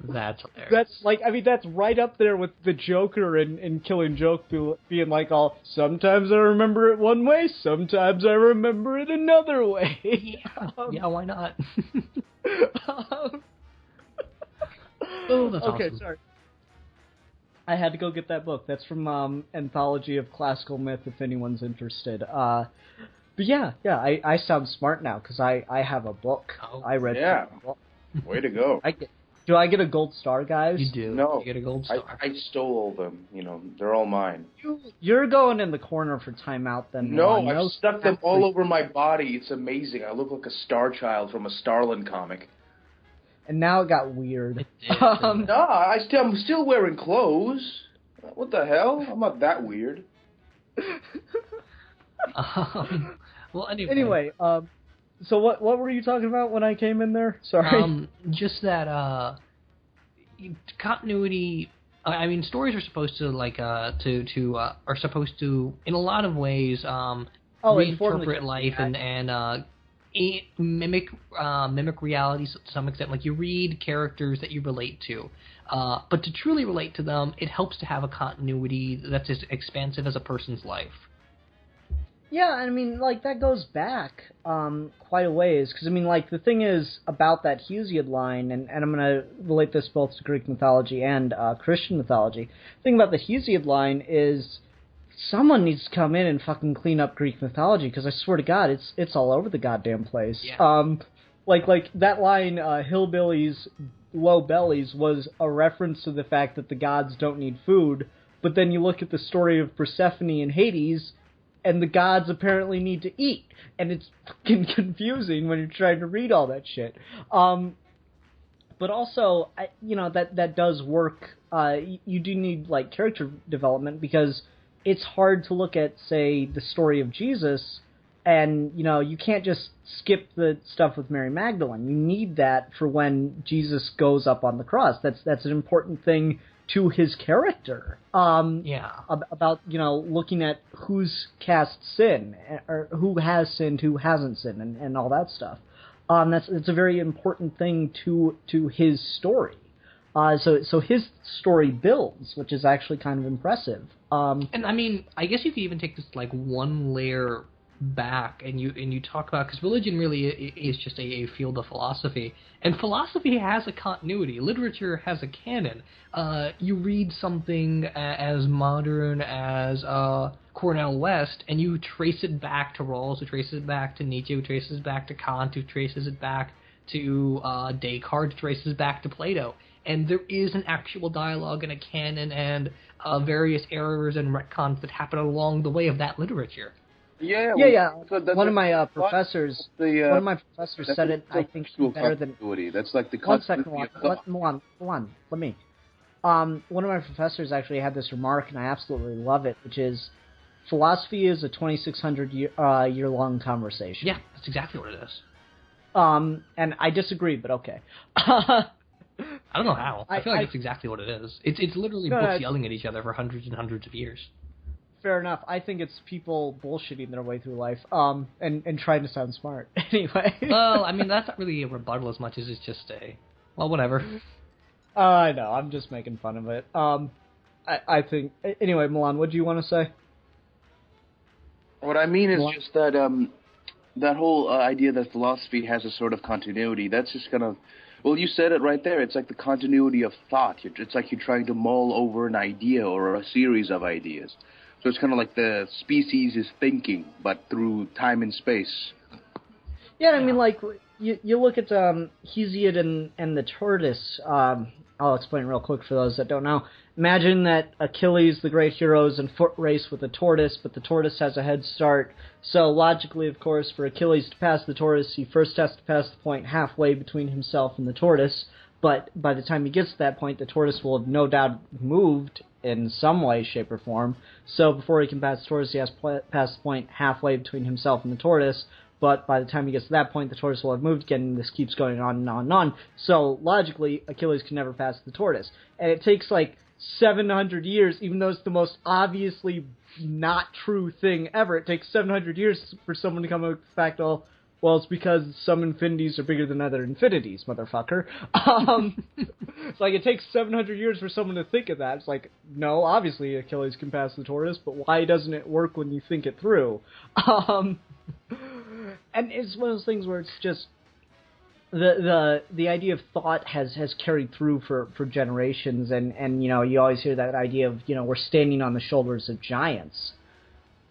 That's hilarious. That's like, I mean, that's right up there with the Joker and Killing Joke being like, all, sometimes I remember it one way, sometimes I remember it another way. Yeah, why not? That's okay, awesome. sorry. I had to go get that book. That's from Anthology of Classical Myth, if anyone's interested. But yeah, I sound smart now, because I have a book. Oh. I read Yeah. the book. Way to go. Do I get a gold star, guys? You do. No. You get a gold star. I stole them. You know, they're all mine. You're going in the corner for timeout then. No, Ron. I've stuck them all over my body. It's amazing. I look like a Star Child from a Starlin comic. And now it got weird. It did. No, I'm still wearing clothes. What the hell? I'm not that weird. Well, Anyway, so what were you talking about when I came in there? Sorry. Just that continuity. I mean, stories are supposed to are supposed to, in a lot of ways, reinterpret life and mimic realities to some extent. Like, you read characters that you relate to, but to truly relate to them, it helps to have a continuity that's as expansive as a person's life. Yeah, I mean, like, that goes back quite a ways, because, I mean, like, the thing is about that Hesiod line, and I'm going to relate this both to Greek mythology and Christian mythology. The thing about the Hesiod line is someone needs to come in and fucking clean up Greek mythology, because I swear to God, it's all over the goddamn place. Yeah. Like, that line, hillbillies, low bellies, was a reference to the fact that the gods don't need food, but then you look at the story of Persephone and Hades, and the gods apparently need to eat. And it's fucking confusing when you're trying to read all that shit. But also, that does work. You do need, like, character development, because it's hard to look at, say, the story of Jesus, and, you can't just skip the stuff with Mary Magdalene. You need that for when Jesus goes up on the cross. That's an important thing to his character. About, looking at who's cast sin, or who has sinned, who hasn't sinned, and all that stuff. That's a very important thing to his story. So his story builds, which is actually kind of impressive. And I mean, I guess you could even take this like one layer back, and you talk about, because religion really is just a field of philosophy, and philosophy has a continuity. Literature has a canon. You read something as modern as Cornel West, and you trace it back to Rawls, who traces it back to Nietzsche, who traces it back to Kant, who traces it back to Descartes, who traces back to Plato. And there is an actual dialogue and a canon and various errors and retcons that happen along the way of that literature. Yeah. So one of my professors said it, I think, better than... That's like the... 1 second, Milan, let me. One of my professors actually had this remark, and I absolutely love it, which is, philosophy is a 2,600-year-long conversation. Yeah, that's exactly what it is. And I disagree, but okay. I don't know how. I feel like it's exactly what it is. It's literally books yelling at each other for hundreds and hundreds of years. Fair enough. I think it's people bullshitting their way through life, and trying to sound smart. Anyway. Well, I mean, that's not really a rebuttal as much as it's just well, whatever. I know. I'm just making fun of it. I think... Anyway, Milan, what do you want to say? What I mean is just that, that whole idea that philosophy has a sort of continuity, that's just kind of... Well, you said it right there. It's like the continuity of thought. It's like you're trying to mull over an idea or a series of ideas. So it's kind of like the species is thinking, but through time and space. Yeah, I mean, like, you look at Hesiod and the tortoise. I'll explain real quick for those that don't know. Imagine that Achilles, the great hero, is in foot race with a tortoise, but the tortoise has a head start. So logically, of course, for Achilles to pass the tortoise, he first has to pass the point halfway between himself and the tortoise. But by the time he gets to that point, the tortoise will have no doubt moved in some way, shape, or form. So before he can pass the tortoise, he has to pass the point halfway between himself and the tortoise. But by the time he gets to that point, the tortoise will have moved again, and this keeps going on and on and on. So logically, Achilles can never pass the tortoise. And it takes like 700 years, even though it's the most obviously not true thing ever. It takes 700 years for someone to come up with the fact, well, it's because some infinities are bigger than other infinities, motherfucker. It's like it takes 700 years for someone to think of that. It's like, no, obviously Achilles can pass the tortoise, but why doesn't it work when you think it through? And it's one of those things where it's just the idea of thought has carried through for generations, and you always hear that idea of we're standing on the shoulders of giants,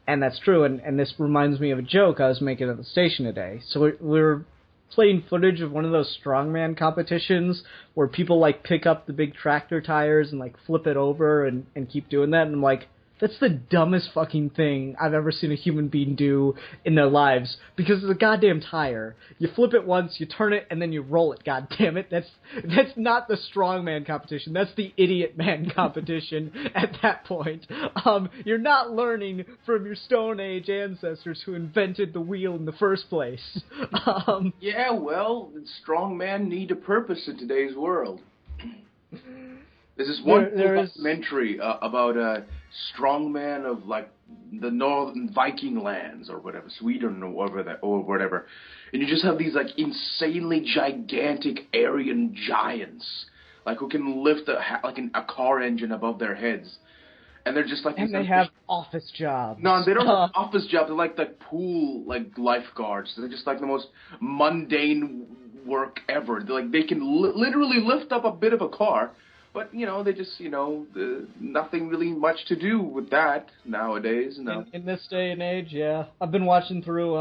and that's true. And this reminds me of a joke I was making at the station today. So we're playing footage of one of those strongman competitions where people like pick up the big tractor tires and like flip it over and keep doing that, and I'm like, that's the dumbest fucking thing I've ever seen a human being do in their lives, because it's a goddamn tire. You flip it once, you turn it, and then you roll it, god damn it. That's not the strongman competition. That's the idiot man competition at that point. You're not learning from your Stone Age ancestors who invented the wheel in the first place. Yeah, well, strongmen need a purpose in today's world. There's this one there is documentary about a strongman of like the northern Viking lands or whatever, Sweden or whatever, and you just have these like insanely gigantic Aryan giants, like who can lift a car engine above their heads, and they're just like. And they have office jobs. No, they don't have office jobs. They're like pool lifeguards. They're just like the most mundane work ever. They're like they can literally lift up a bit of a car. But, they just, nothing really much to do with that nowadays. No. In this day and age, yeah. I've been watching through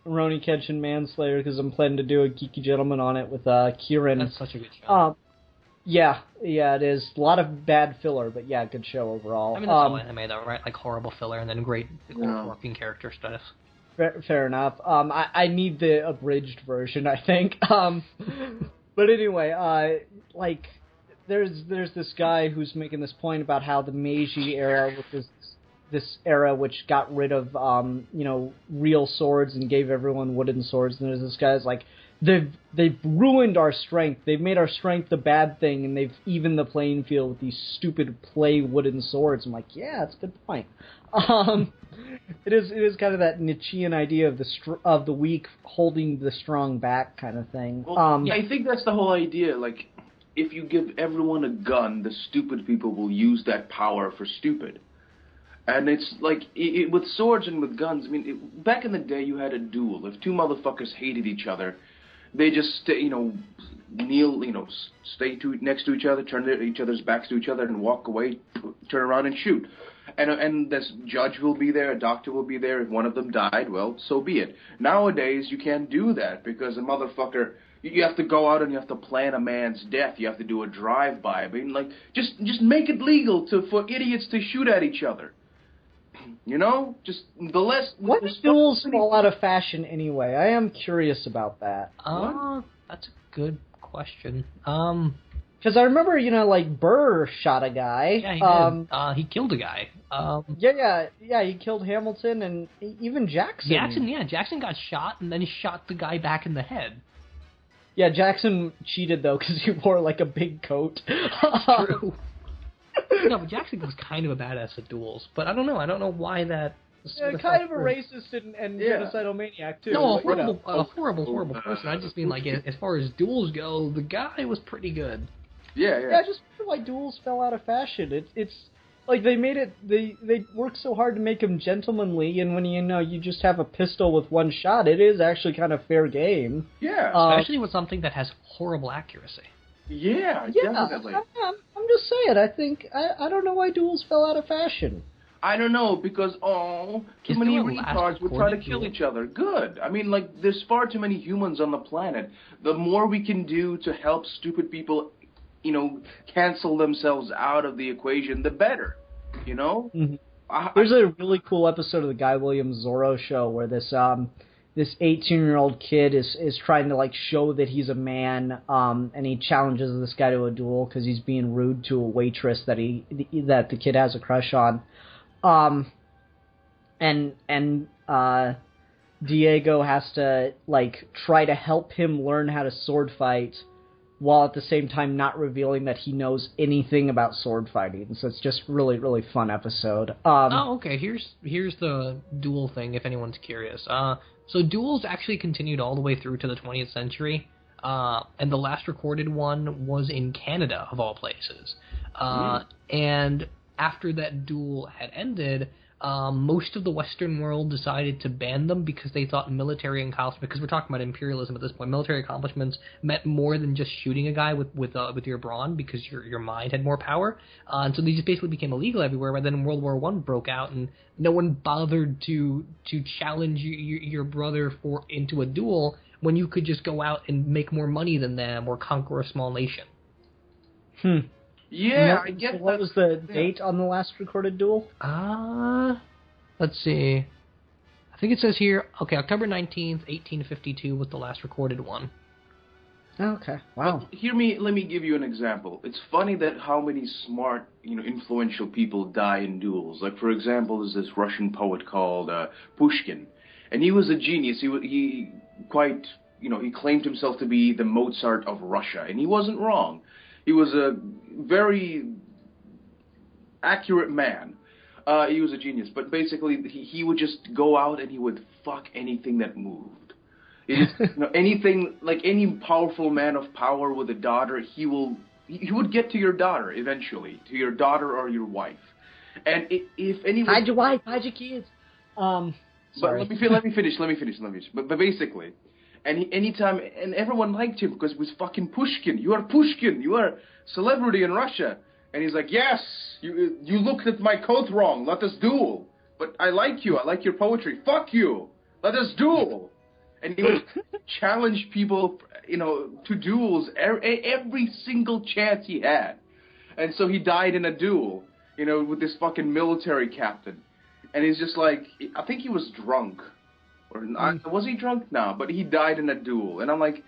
Rurouni Kenshin Manslayer because I'm planning to do a Geeky Gentleman on it with Kieran. That's such a good show. Yeah, it is. A lot of bad filler, but yeah, good show overall. I mean, that's all anime, though, right? Like, horrible filler and then great working character stuff. Fair enough. I need the abridged version, I think. But anyway, There's this guy who's making this point about how the Meiji era was this era which got rid of real swords and gave everyone wooden swords, and there's this guy's like they've ruined our strength. They've made our strength a bad thing, and they've evened the playing field with these stupid play wooden swords. I'm like, yeah, that's a good point. It is kind of that Nietzschean idea of the weak holding the strong back kind of thing. Well, I think that's the whole idea. Like, if you give everyone a gun, the stupid people will use that power for stupid. And it's like, with swords and with guns, I mean, back in the day you had a duel. If two motherfuckers hated each other, they just, stay next to each other, turn each other's backs to each other and walk away, turn around and shoot. And this judge will be there, a doctor will be there. If one of them died, well, so be it. Nowadays, you can't do that because a motherfucker... You have to go out and you have to plan a man's death. You have to do a drive-by. I mean, like, just make it legal for idiots to shoot at each other. Just the less... When do duels fall out of fashion anyway? I am curious about that. That's a good question. Because I remember, Burr shot a guy. Yeah, he did. He killed a guy. He killed Hamilton and even Jackson. Jackson got shot and then he shot the guy back in the head. Yeah, Jackson cheated, though, because he wore, a big coat. True. No, but Jackson was kind of a badass at duels. But I don't know. I don't know why that... Yeah, kind of a racist and genocidal maniac, too. No, a horrible person. I just mean, as far as duels go, the guy was pretty good. Yeah. I just feel like duels fell out of fashion. It's... they made it, they worked so hard to make them gentlemanly, and when you just have a pistol with one shot, it is actually kind of fair game. Yeah. Especially with something that has horrible accuracy. Yeah, definitely. I'm just saying, I don't know why duels fell out of fashion. I don't know, because, too many retards would try to kill each other. Good. I mean, there's far too many humans on the planet. The more we can do to help stupid people cancel themselves out of the equation, the better, Mm-hmm. There's a really cool episode of the Guy Williams Zorro show where this 18-year-old kid is trying to, show that he's a man, and he challenges this guy to a duel because he's being rude to a waitress that the kid has a crush on. And Diego has to, try to help him learn how to sword fight, while at the same time not revealing that he knows anything about sword fighting. So it's just really, really fun episode. Okay. Here's the duel thing, if anyone's curious. So duels actually continued all the way through to the 20th century, and the last recorded one was in Canada, of all places. And after that duel had ended, most of the Western world decided to ban them because they thought military accomplishments, because we're talking about imperialism at this point, military accomplishments meant more than just shooting a guy with your brawn, because your mind had more power. And so they just basically became illegal everywhere. But then World War I broke out, and no one bothered to challenge your brother into a duel when you could just go out and make more money than them or conquer a small nation. Yeah, I guess. What was the date on the last recorded duel? Let's see. I think it says here, October 19th, 1852 was the last recorded one. Okay, wow. Let me give you an example. It's funny that how many smart, influential people die in duels. Like, for example, there's this Russian poet called Pushkin, and he was a genius. He quite, he claimed himself to be the Mozart of Russia, and he wasn't wrong. He was very accurate man. He was a genius, but basically he would just go out and he would fuck anything that moved. Anything, like any powerful man of power with a daughter, he would get to your daughter eventually, to your daughter or your wife. And if anyone... Hide your wife, hide your kids. Sorry. But let me finish. But basically, anytime, and everyone liked him because he was fucking Pushkin. You are Pushkin. You are celebrity in Russia. And he's like, yes, you looked at my coat wrong. Let us duel. But I like you. I like your poetry. Fuck you. Let us duel. And he would challenge people, to duels every single chance he had. And so he died in a duel, with this fucking military captain. And he's just like, I think he was drunk. Or was he drunk? No, but he died in a duel. And I'm like,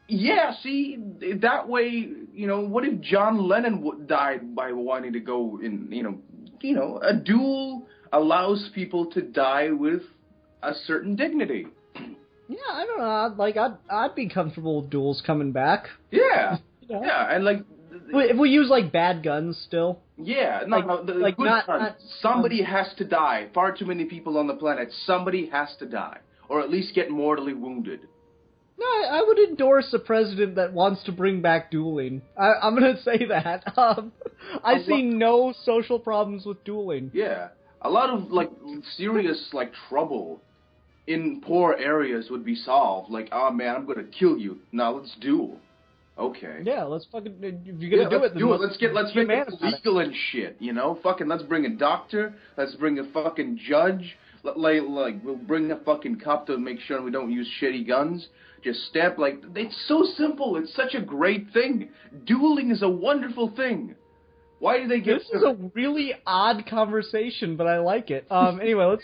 yeah, see, that way, what if John Lennon died by wanting to go in, a duel allows people to die with a certain dignity. Yeah, I don't know. Like, I'd be comfortable with duels coming back. Yeah. Yeah, and like... If we use, like, bad guns still. Yeah, the good guns. Somebody has to die. Far too many people on the planet. Somebody has to die. Or at least get mortally wounded. No, I would endorse a president that wants to bring back dueling. I'm going to say that. I see no social problems with dueling. Yeah. A lot of, like, serious, like, trouble in poor areas would be solved. Like, oh, man, I'm going to kill you. Now let's duel. Okay. Yeah, let's fucking... If you're going to do it, then let's make it legal and shit, Fucking, let's bring a doctor. Let's bring a fucking judge. We'll bring a fucking cop to make sure we don't use shitty guns. Just stamp, it's so simple. It's such a great thing. Dueling is a wonderful thing. Why do they get... This is a really odd conversation, but I like it. Anyway,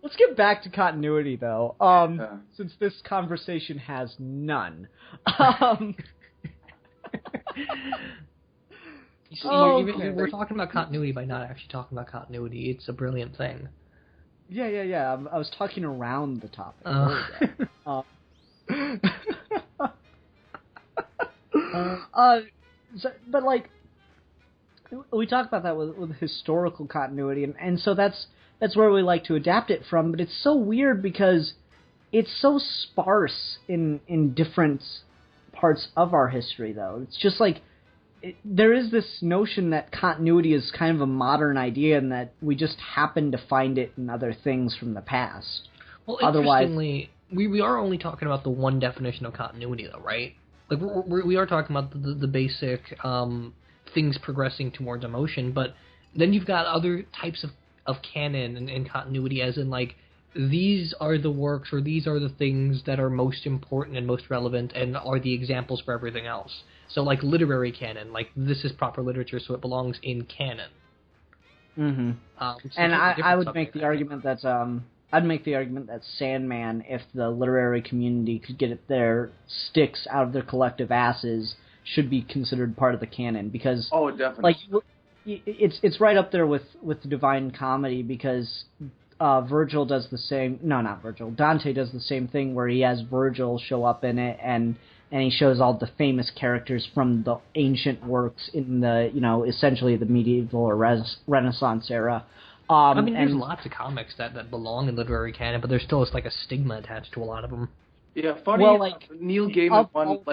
let's get back to continuity, though. Since this conversation has none. You see, we're talking about continuity by not actually talking about continuity. It's a brilliant thing. Yeah. I was talking around the topic. But like, we talk about that with historical continuity, and so that's where we like to adapt it from. But it's so weird because it's so sparse in different parts of our history, though. It's just like there is this notion that continuity is kind of a modern idea, and that we just happen to find it in other things from the past. Well, interestingly, we are only talking about the one definition of continuity, though, right? Like we are talking about the basic things progressing towards emotion, but then you've got other types of canon and continuity, as in like these are the works or these are the things that are most important and most relevant and are the examples for everything else. So like literary canon, like this is proper literature, so it belongs in canon. Mm-hmm. And I would make the argument that I'd make the argument that Sandman, if the literary community could get their sticks out of their collective asses, should be considered part of the canon, because definitely. Like it's right up there with the Divine Comedy, because Virgil does the same. No, not Virgil. Dante does the same thing, where he has Virgil show up in it, and he shows all the famous characters from the ancient works in the essentially the medieval or Renaissance era. There's lots of comics that belong in literary canon, but there's still like a stigma attached to a lot of them. Yeah, funny. Well, Neil Gaiman won a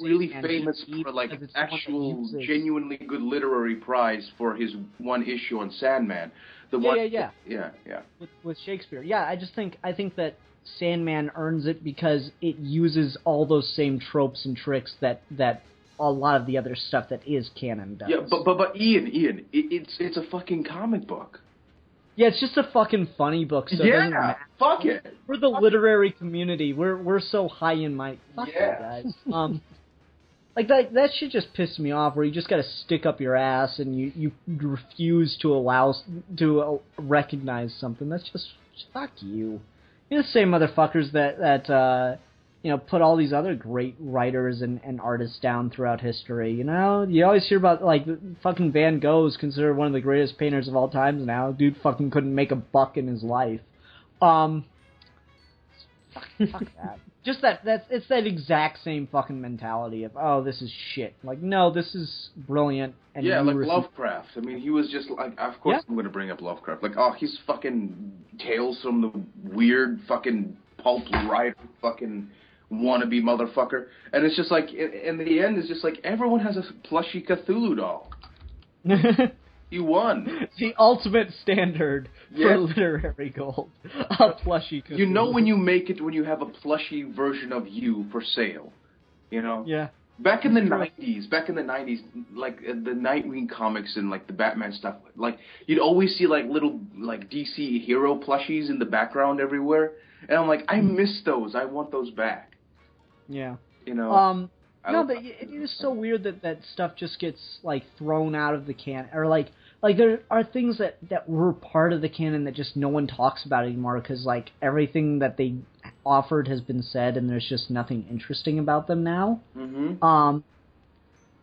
really famous for actual genuinely good literary prize for his one issue on Sandman. Yeah. With Shakespeare, yeah. I think that Sandman earns it because it uses all those same tropes and tricks that a lot of the other stuff that is canon does. Yeah, but Ian, it's a fucking comic book. Yeah, it's just a fucking funny book. So yeah, fuck it. We're the literary community. We're so high in my fuck yeah. You guys. Like that should just piss me off. Where you just got to stick up your ass and you refuse to recognize something. That's just fuck you. You're the same motherfuckers that put all these other great writers and artists down throughout history. You always hear about, like, fucking Van Gogh is considered one of the greatest painters of all time now. Dude fucking couldn't make a buck in his life. Fuck that. Just it's that exact same fucking mentality of, oh, this is shit. Like, no, this is brilliant. And yeah, like Lovecraft. I mean, he was just like, of course I'm going to bring up Lovecraft. Like, oh, he's fucking Tales from the weird fucking pulp writer fucking wannabe motherfucker. And it's just like, in the end, it's just like, everyone has a plushie Cthulhu doll. You won. The ultimate standard for literary gold. A plushie Cthulhu. You know when you make it, when you have a plushie version of you for sale. You know? Yeah. Back in the 90s, like the Nightwing comics and like the Batman stuff, like you'd always see like little like DC hero plushies in the background everywhere. And I'm like, I miss those. I want those back. Yeah. You know? No, but it is so weird that stuff just gets like thrown out of the canon, or like there are things that were part of the canon that just no one talks about anymore because like everything that they offered has been said and there's just nothing interesting about them now. Mm-hmm.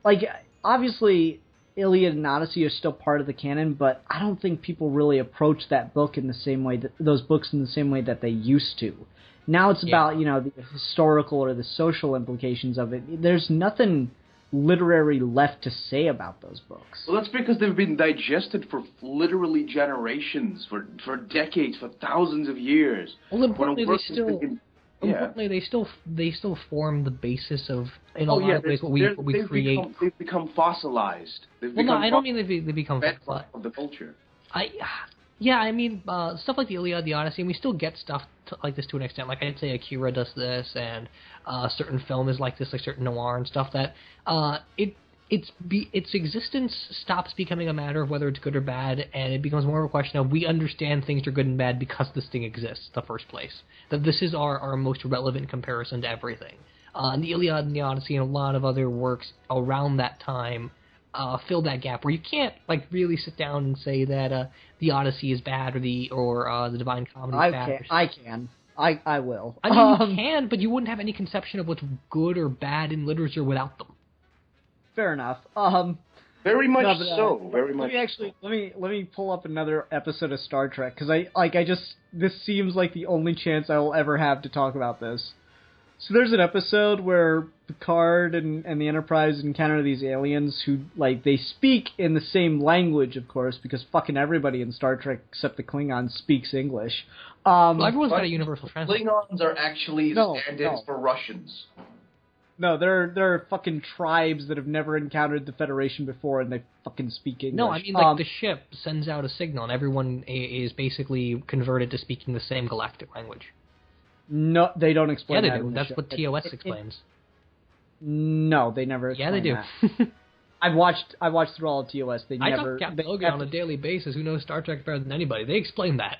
Like obviously Iliad and Odyssey are still part of the canon, but I don't think people really approach that book in the same way those books in the same way that they used to. Now it's about, the historical or the social implications of it. There's nothing literary left to say about those books. Well, that's because they've been digested for literally generations, for decades, for thousands of years. Well, importantly, they still form the basis of, in a lot of ways, what we create. They've become fossilized. I don't mean they become fossilized of the culture. I mean, stuff like the Iliad, the Odyssey, and we still get stuff like this to an extent. Like, I'd say Akira does this, and certain film is like this, like certain noir and stuff, that its existence stops becoming a matter of whether it's good or bad, and it becomes more of a question of we understand things are good and bad because this thing exists in the first place. That this is our most relevant comparison to everything. And the Iliad and the Odyssey and a lot of other works around that time fill that gap where you can't like really sit down and say that the Odyssey is bad or the Divine Comedy is bad. I will. I mean, you can, but you wouldn't have any conception of what's good or bad in literature without them. Fair enough. Very much so. Very much. Let me pull up another episode of Star Trek because this seems like the only chance I will ever have to talk about this. So there's an episode where Picard and the Enterprise encounter these aliens who, like, they speak in the same language, of course, because fucking everybody in Star Trek except the Klingons speaks English. Well, everyone's got a universal translator. Klingons are actually stand-ins for Russians. No, they're fucking tribes that have never encountered the Federation before, and they fucking speak English. No, I mean, like, the ship sends out a signal, and everyone is basically converted to speaking the same galactic language. No, they don't explain that. Yeah, they do. That's what TOS explains. No, they never explain that. Yeah, they do. I've watched through all of TOS. I talk to Captain Logan on a daily basis, who knows Star Trek better than anybody. They explain that.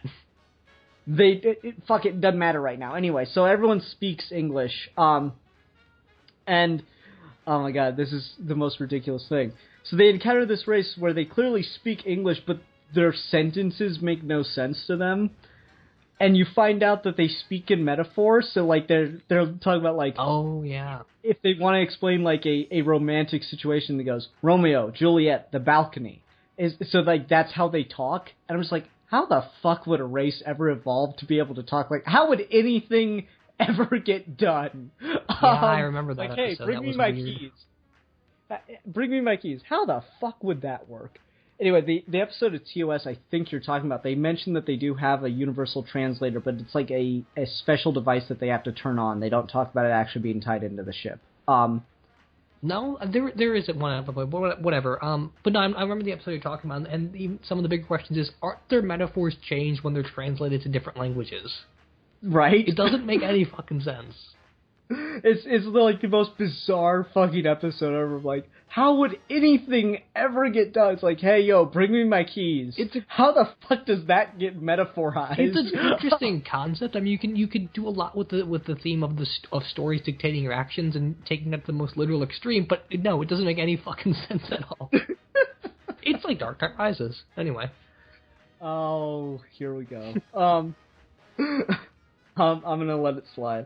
It doesn't matter right now. Anyway, so everyone speaks English. And, oh my god, this is the most ridiculous thing. So they encounter this race where they clearly speak English, but their sentences make no sense to them. And you find out that they speak in metaphor, so like they're talking about like, oh yeah, if they want to explain like a romantic situation, that goes Romeo, Juliet, the balcony, so like that's how they talk. And I'm just like, how the fuck would a race ever evolve to be able to talk like? How would anything ever get done? Yeah, I remember that. Like, hey, bring me my keys. Bring me my keys. How the fuck would that work? Anyway, the episode of TOS I think you're talking about, they mentioned that they do have a universal translator, but it's like a special device that they have to turn on. They don't talk about it actually being tied into the ship. No, there isn't one, but whatever. But no, I remember the episode you're talking about, and even some of the big questions is, aren't their metaphors changed when they're translated to different languages? Right? It doesn't make any fucking sense. It's like the most bizarre fucking episode ever. Like, how would anything ever get done? It's like, hey, yo, bring me my keys. How the fuck does that get metaphorized? It's an interesting concept. I mean, you could do a lot with the theme of stories dictating your actions and taking that to the most literal extreme. But no, it doesn't make any fucking sense at all. It's like Dark Knight Rises. Anyway. Oh, here we go. I'm gonna let it slide.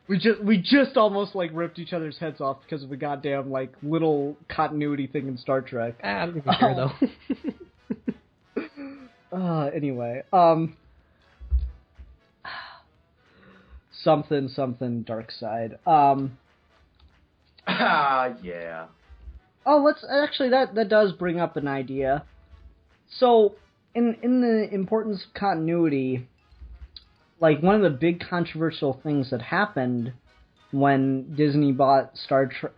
We just almost like ripped each other's heads off because of a goddamn like little continuity thing in Star Trek. I don't even care though. Anyway, something dark side. Yeah. Oh, that does bring up an idea. So, in the importance of continuity, like, one of the big controversial things that happened when Disney bought Star Trek,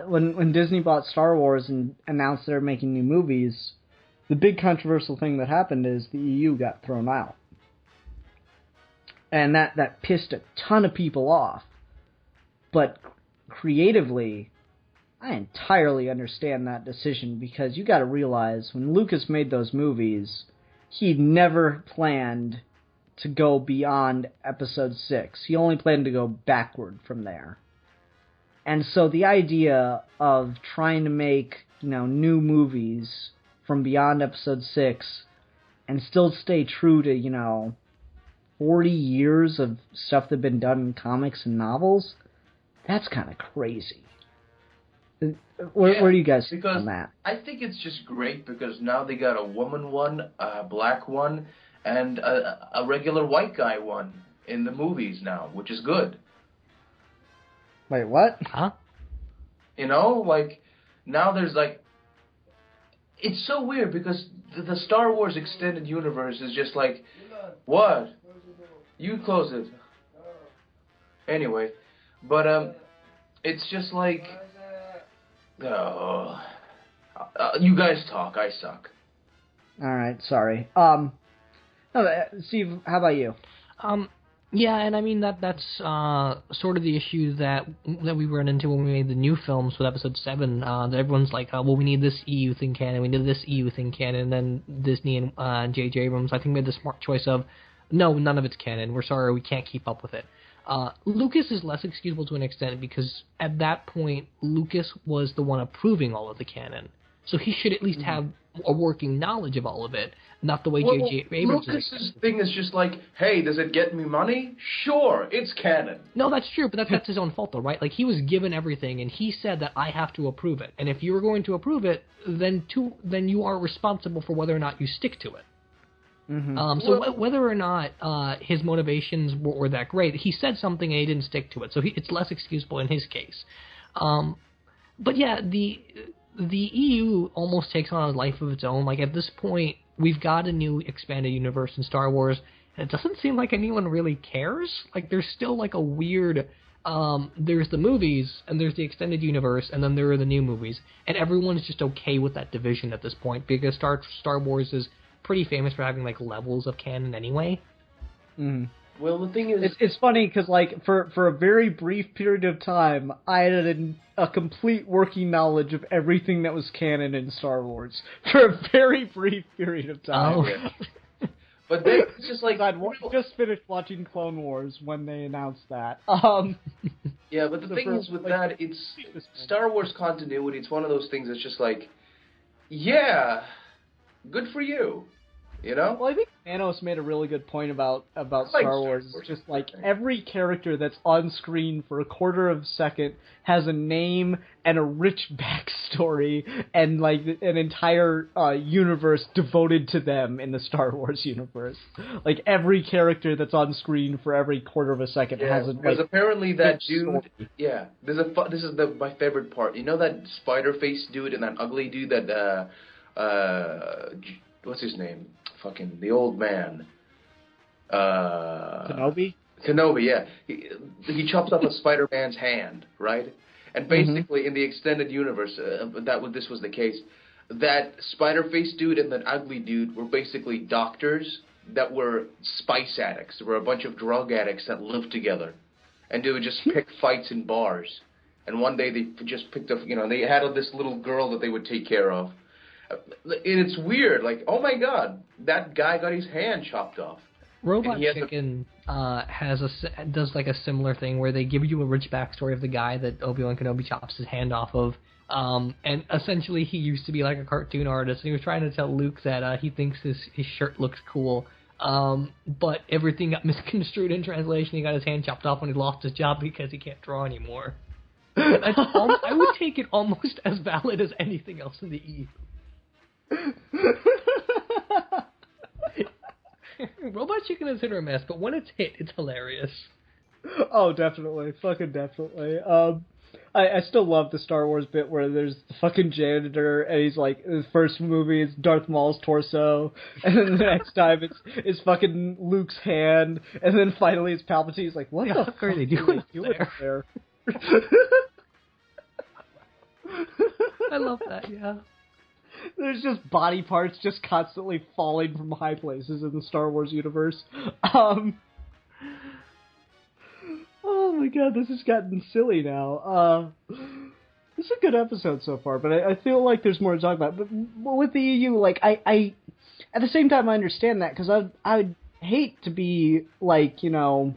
when Disney bought Star Wars and announced they're making new movies, the big controversial thing that happened is the EU got thrown out. And that pissed a ton of people off. But creatively, I entirely understand that decision, because you gotta realize, when Lucas made those movies, he never planned to go beyond episode 6. He only planned to go backward from there. And so the idea of trying to make, new movies from beyond episode 6 and still stay true to, 40 years of stuff that had been done in comics and novels, that's kind of crazy. Where do you guys stand on that? I think it's just great because now they got a woman one, a black one, and a regular white guy one in the movies now, which is good. Wait, what? Huh? Now there's it's so weird because the Star Wars extended universe is just what? You close it. Anyway, but it's just you guys talk, I suck. Alright, sorry. Steve, how about you? Yeah, and I mean that's sort of the issue that we ran into when we made the new films with Episode 7. That everyone's like, well, we need this EU thing canon, we need this EU thing canon, and then Disney and J.J. Abrams, I think, made the smart choice of, no, none of it's canon. We're sorry, we can't keep up with it. Lucas is less excusable to an extent because at that point, Lucas was the one approving all of the canon. So he should at least have a working knowledge of all of it, not the way J.J. Abrams Lucas's thing is just hey, does it get me money? Sure, it's canon. No, that's true, but that's his own fault, though, right? He was given everything, and he said that I have to approve it. And if you're going to approve it, then you are responsible for whether or not you stick to it. Mm-hmm. So whether or not his motivations were that great, he said something and he didn't stick to it. So it's less excusable in his case. But yeah, the EU almost takes on a life of its own. At this point, we've got a new expanded universe in Star Wars, and it doesn't seem like anyone really cares. There's still a weird... there's the movies, and there's the extended universe, and then there are the new movies. And everyone's just okay with that division at this point, because Star Wars is pretty famous for having levels of canon anyway. Mm. Well, the thing is, it's funny because for a very brief period of time, I had a complete working knowledge of everything that was canon in Star Wars for a very brief period of time. Oh. But then it's just I'd just finished watching Clone Wars when they announced that. Yeah, but the thing is with that, it's Star Wars continuity. It's one of those things that's just yeah, good for you. Well, I think Thanos made a really good point about Star Wars. It's just every character that's on screen for a quarter of a second has a name and a rich backstory and an entire universe devoted to them in the Star Wars universe. Every character that's on screen for every quarter of a second has a because apparently that dude. Story. Yeah, this is my favorite part. You know that spider face dude and that ugly dude that what's his name? Fucking the old man. Kenobi? Kenobi, yeah. He chops off a Spider-Man's hand, right? And basically, in the extended universe, this was the case. That Spider-Face dude and that ugly dude were basically doctors that were spice addicts. There were a bunch of drug addicts that lived together, and they would just pick fights in bars. And one day they just picked up, they had this little girl that they would take care of. And it's weird, oh my god, that guy got his hand chopped off. Robot Chicken does a similar thing where they give you a rich backstory of the guy that Obi-Wan Kenobi chops his hand off of, and essentially he used to be a cartoon artist, and he was trying to tell Luke that he thinks his shirt looks cool, but everything got misconstrued in translation. He got his hand chopped off when he lost his job because he can't draw anymore. I would take it almost as valid as anything else in the EU. Robot Chicken is hit or miss, but when it's hit, it's hilarious. Oh, definitely. Fucking definitely. I still love the Star Wars bit where there's the fucking janitor, and he's like, his first movie is Darth Maul's torso, and then the next time it's fucking Luke's hand, and then finally it's Palpatine's like, what the fuck are they doing there? I love that, yeah. There's just body parts just constantly falling from high places in the Star Wars universe. Oh my god, this has gotten silly now. This is a good episode so far, but I feel like there's more to talk about. But with the EU, like, I at the same time I understand that, because I'd hate to be, like, you know...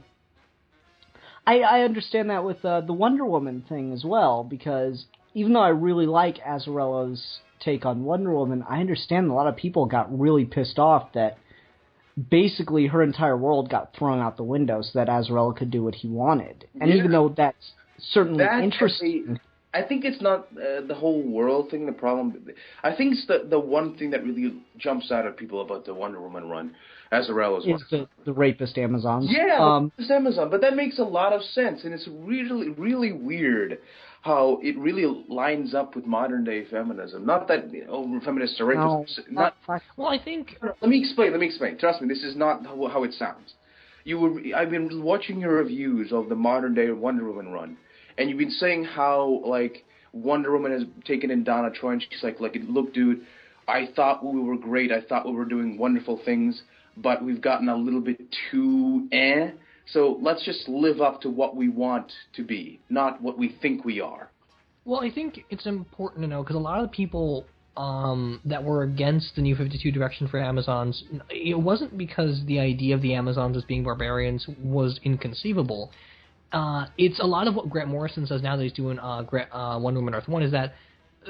I understand that with the Wonder Woman thing as well, because even though I really like Azzarello's take on Wonder Woman, I understand a lot of people got really pissed off that basically her entire world got thrown out the window so that Azzarello could do what he wanted. And even though that's certainly interesting... I think it's not the whole world thing, the problem. I think it's the one thing that really jumps out at people about the Wonder Woman run, Azzarello's is the rapist Amazons. Yeah, rapist Amazon. But that makes a lot of sense, and it's really, really weird how it really lines up with modern-day feminism. Not that feminists are rapists. No, well, I think... Let me explain. Trust me, this is not how it sounds. I've been watching your reviews of the modern-day Wonder Woman run, and you've been saying how, like, Wonder Woman has taken in Donna Troy, and she's like, look, dude, I thought we were great. I thought we were doing wonderful things, but we've gotten a little bit too So let's just live up to what we want to be, not what we think we are. Well, I think it's important to know, because a lot of the people that were against the New 52 direction for Amazons, it wasn't because the idea of the Amazons as being barbarians was inconceivable. It's a lot of what Grant Morrison says now that he's doing Wonder Woman Earth 1, is that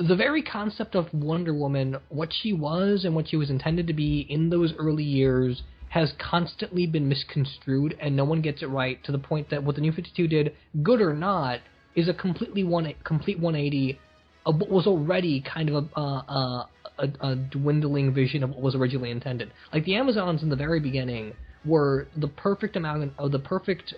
the very concept of Wonder Woman, what she was and what she was intended to be in those early years, has constantly been misconstrued, and no one gets it right, to the point that what the New 52 did, good or not, is a complete 180 of what was already kind of a dwindling vision of what was originally intended. Like, the Amazons in the very beginning were the perfect amount of the perfect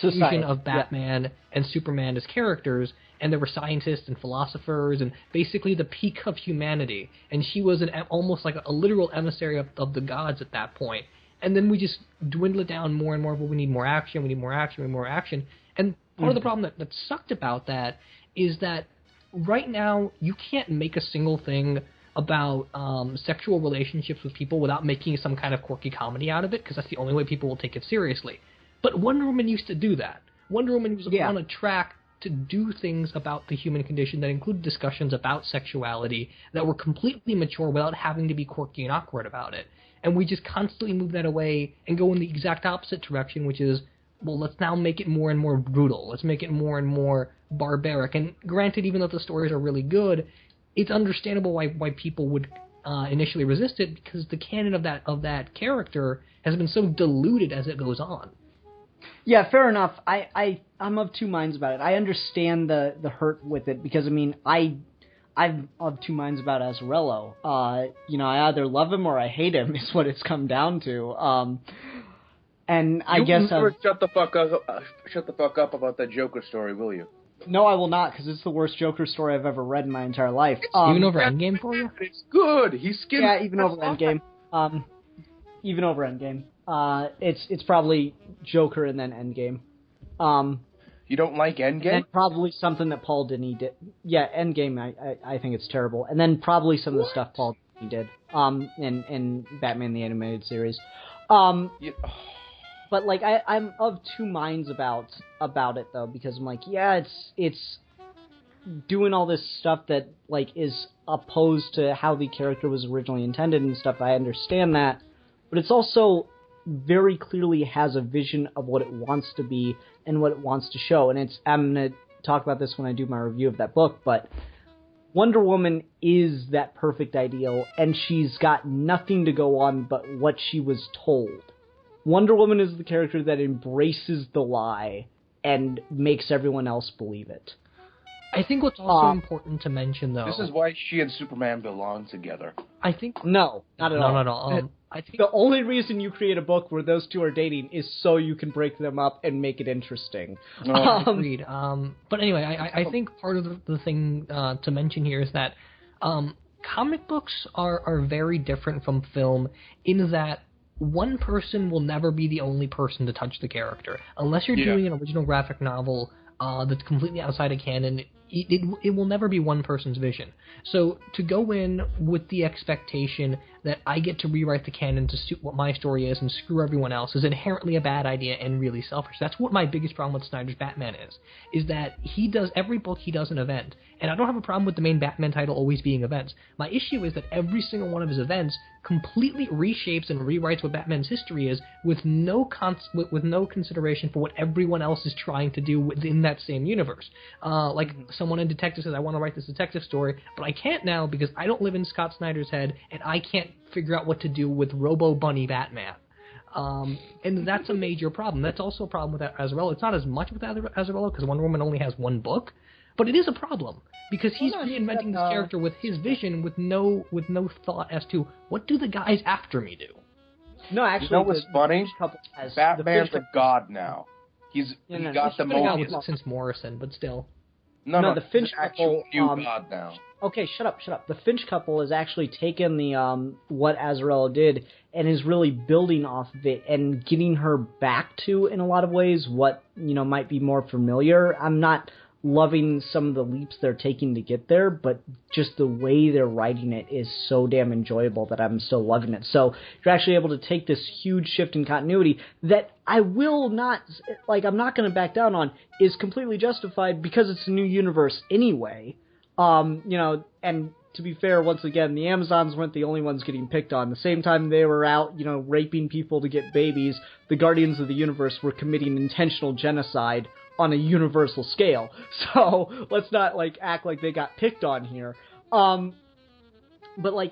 fusion of Batman and Superman as characters, and there were scientists and philosophers and basically the peak of humanity. And she was almost like a literal emissary of the gods at that point. And then we just dwindle it down more and more. Well, we need more action. We need more action. We need more action. And part of the problem that sucked about that is that right now you can't make a single thing about sexual relationships with people without making some kind of quirky comedy out of it, because that's the only way people will take it seriously. But Wonder Woman used to do that. Wonder Woman was on a track to do things about the human condition that included discussions about sexuality that were completely mature without having to be quirky and awkward about it. And we just constantly move that away and go in the exact opposite direction, which is, well, let's now make it more and more brutal. Let's make it more and more barbaric. And granted, even though the stories are really good, it's understandable why people would initially resist it, because the canon of that character has been so diluted as it goes on. Yeah, fair enough. I'm of two minds about it. I understand the hurt with it, because, I mean, I'm of two minds about Azzarello. I either love him or I hate him is what it's come down to. And I guess... Never shut the fuck up about that Joker story, will you? No, I will not, because it's the worst Joker story I've ever read in my entire life. Even over Endgame for you? It's good. He's skinny. Yeah, even over Endgame. Even over Endgame. It's probably Joker and then Endgame. You don't like Endgame? And probably something that Paul Dini did. Yeah, Endgame, I think it's terrible. And then probably some of the stuff Paul Dini did. In Batman the Animated Series. But, like, I'm of two minds about it, though, because I'm like, yeah, it's doing all this stuff that, like, is opposed to how the character was originally intended and stuff. I understand that. But it's also very clearly has a vision of what it wants to be and what it wants to show. And I'm going to talk about this when I do my review of that book, but Wonder Woman is that perfect ideal, and she's got nothing to go on but what she was told. Wonder Woman is the character that embraces the lie and makes everyone else believe it. I think what's also important to mention, though... This is why she and Superman belong together. I think... No, not at all. No. I think the only reason you create a book where those two are dating is so you can break them up and make it interesting. Agreed. But anyway, I think part of the thing to mention here is that comic books are very different from film in that one person will never be the only person to touch the character. Unless you're doing an original graphic novel that's completely outside of canon, it will never be one person's vision. So to go in with the expectation that I get to rewrite the canon to suit what my story is and screw everyone else is inherently a bad idea and really selfish. That's what my biggest problem with Snyder's Batman is that he does every book he does an event. And I don't have a problem with the main Batman title always being events. My issue is that every single one of his events completely reshapes and rewrites what Batman's history is with no consideration for what everyone else is trying to do within that same universe. Someone in Detective says, I want to write this detective story, but I can't now because I don't live in Scott Snyder's head, and I can't figure out what to do with Robo Bunny Batman. And that's a major problem. That's also a problem with Azzarello. It's not as much with Azzarello because Wonder Woman only has one book, but it is a problem because he's reinventing this character with his vision, with no thought as to what do the guys after me do. No, actually, you know what's funny? Batman's a god now. He got the moment since Morrison, but still. No, the Finch couple. God now. Okay, shut up. The Finch couple has actually taken the what Azzarello did and is really building off of it and getting her back to, in a lot of ways, what might be more familiar. I'm not loving some of the leaps they're taking to get there, but just the way they're writing it is so damn enjoyable that I'm still loving it. So you're actually able to take this huge shift in continuity that I will not, I'm not going to back down on, is completely justified because it's a new universe anyway. And to be fair, once again, the Amazons weren't the only ones getting picked on. The same time they were out, raping people to get babies, the Guardians of the Universe were committing intentional genocide on a universal scale. So let's not act like they got picked on here. But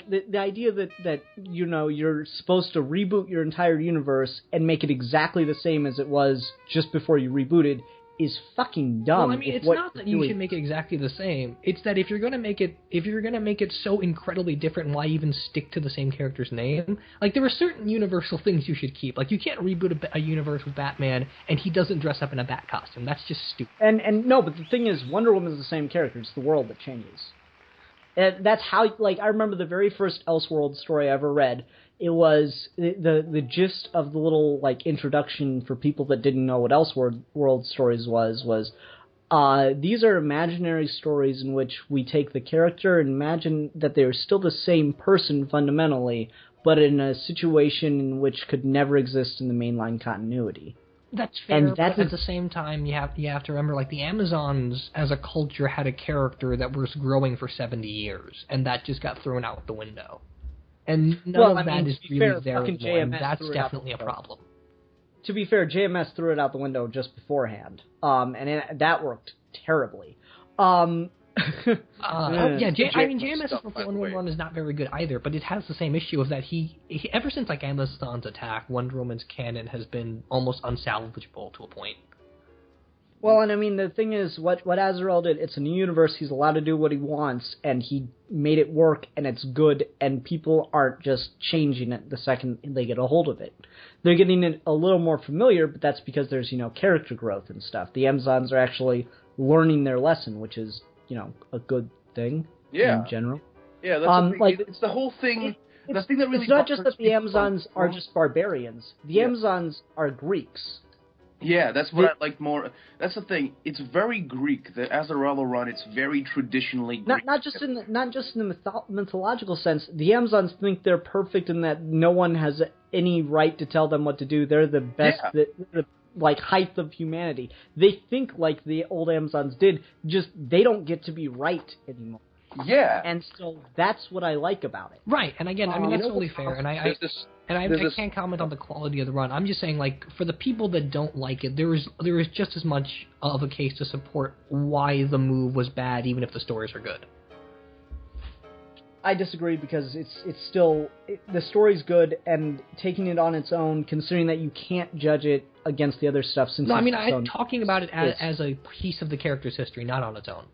the idea that you're supposed to reboot your entire universe and make it exactly the same as it was just before you rebooted is fucking dumb. Well, I mean, it's not that you should make it exactly the same. It's that if you're gonna make it so incredibly different, why even stick to the same character's name? There are certain universal things you should keep. You can't reboot a universe with Batman and he doesn't dress up in a bat costume. That's just stupid. And no, but the thing is, Wonder Woman is the same character. It's the world that changes. And that's how, I remember the very first Elseworld story I ever read. It was the gist of the little introduction for people that didn't know what Elseworld stories was these are imaginary stories in which we take the character and imagine that they're still the same person fundamentally, but in a situation in which could never exist in the mainline continuity. That's fair, but at the same time, you have to remember, the Amazons as a culture had a character that was growing for 70 years, and that just got thrown out the window. And none of that is really there anymore, and that's definitely a problem. To be fair, JMS threw it out the window just beforehand, that worked terribly. JMS's before Wonder Woman is not very good either, but it has the same issue of that he ever since Amazon's attack, Wonder Woman's canon has been almost unsalvageable to a point. Well, and I mean, the thing is, what Azzarello did, it's a new universe, he's allowed to do what he wants, and he made it work, and it's good, and people aren't just changing it the second they get a hold of it. They're getting it a little more familiar, but that's because there's, character growth and stuff. The Amazons are actually learning their lesson, which is, a good thing in general. Yeah, that's it's the whole thing. The thing that really it's not just that the Amazons are just barbarians. The Amazons are Greeks. Yeah, that's what I like more. That's the thing. It's very Greek. The Azzarello run. It's very traditionally Greek. Not just in the mythological sense. The Amazons think they're perfect and that no one has any right to tell them what to do. They're the best. The height of humanity. They think like the old Amazons did. Just they don't get to be right anymore. Yeah. And so that's what I like about it. Right. And again, I mean that's totally fair. And I can't comment on the quality of the run. I'm just saying, for the people that don't like it, there is just as much of a case to support why the move was bad, even if the stories are good. I disagree because it's still the story's good, and taking it on its own, considering that you can't judge it against the other stuff. I'm talking about it as a piece of the character's history, not on its own.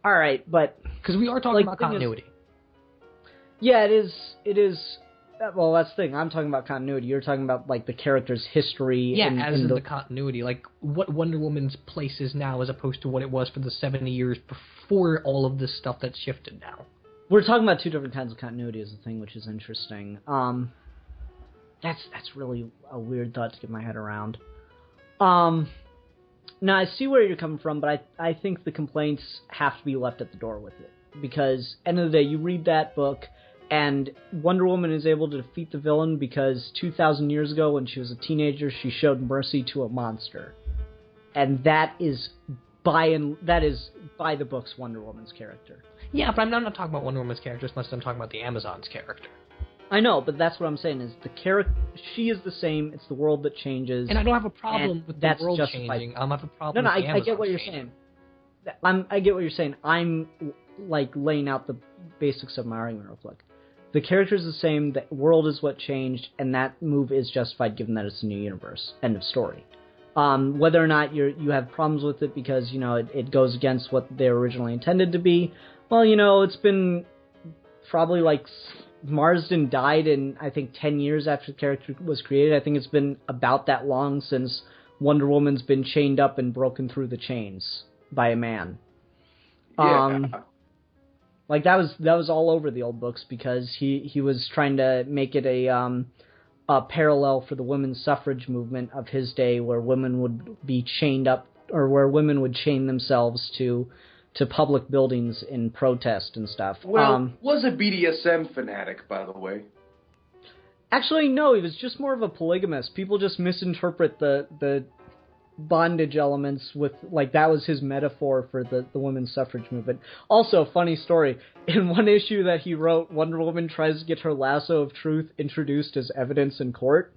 all right, but Because we are talking about continuity. Yeah, it is. It is. Well, that's the thing. I'm talking about continuity. You're talking about like the character's history. Yeah, as in the continuity, like what Wonder Woman's place is now, as opposed to what it was for the 70 years before all of this stuff that's shifted now. We're talking about two different kinds of continuity, is the thing, which is interesting. That's really a weird thought to get my head around. Now I see where you're coming from, but I think the complaints have to be left at the door with it, because end of the day, you read that book. And Wonder Woman is able to defeat the villain because 2,000 years ago, when she was a teenager, she showed mercy to a monster, and that is by the book's Wonder Woman's character. Yeah, but I'm not talking about Wonder Woman's character as much as I'm talking about the Amazon's character. I know, but that's what I'm saying is the character. She is the same. It's the world that changes, and I don't have a problem with the world changing. I have a problem. No, with the I get what you're saying. I get what you're saying. I'm like laying out the basics of my argument real quick. The character is the same, the world is what changed, and that move is justified given that it's a new universe. End of story. Whether or not you have problems with it because, it goes against what they originally intended to be, well, it's been probably like Marsden died in, I think, 10 years after the character was created. I think it's been about that long since Wonder Woman's been chained up and broken through the chains by a man. Yeah. Like that was all over the old books because he was trying to make it a parallel for the women's suffrage movement of his day, where women would be chained up, or where women would chain themselves to public buildings in protest and stuff. Well, was a BDSM fanatic, by the way. Actually, no, he was just more of a polygamist. People just misinterpret the bondage elements with, like, that was his metaphor for the women's suffrage movement. Also, funny story, in one issue that he wrote, Wonder Woman tries to get her lasso of truth introduced as evidence in court,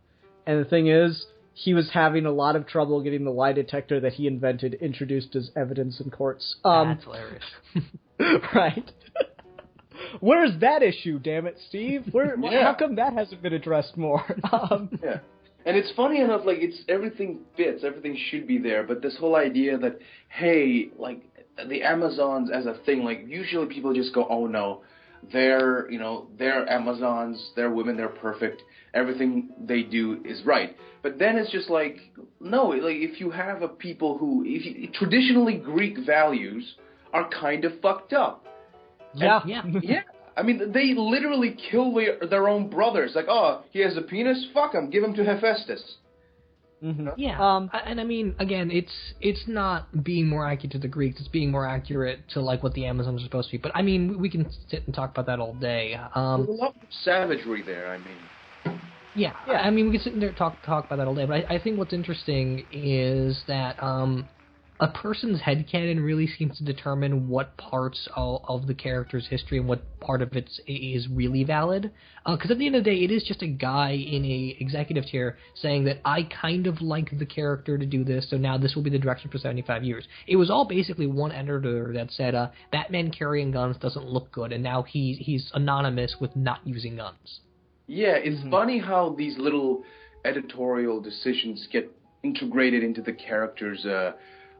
and the thing is, he was having a lot of trouble getting the lie detector that he invented introduced as evidence in courts. That's hilarious. Right. Where's that issue, damn it, Steve? How come that hasn't been addressed more? Yeah. And it's funny enough, like, everything fits, everything should be there, but this whole idea that, hey, like, the Amazons as a thing, like, usually people just go, oh no, they're Amazons, they're women, they're perfect, everything they do is right. But then it's just like, no, like, if you have a people who, traditionally Greek values are kind of fucked up. Yeah. Yeah. I mean, they literally kill their own brothers. Like, oh, he has a penis? Fuck him. Give him to Hephaestus. Mm-hmm. Yeah. And I mean, again, it's not being more accurate to the Greeks. It's being more accurate to, like, what the Amazons are supposed to be. But, I mean, we can sit and talk about that all day. There's a lot of savagery there, I mean. Yeah. I mean, we can sit in there and talk about that all day. But I think what's interesting is that a person's headcanon really seems to determine what parts of the character's history and what part of it is really valid. Because at the end of the day, it is just a guy in a executive chair saying that I kind of like the character to do this, so now this will be the direction for 75 years. It was all basically one editor that said, Batman carrying guns doesn't look good, and now he's anonymous with not using guns. Yeah, it's funny how these little editorial decisions get integrated into the character's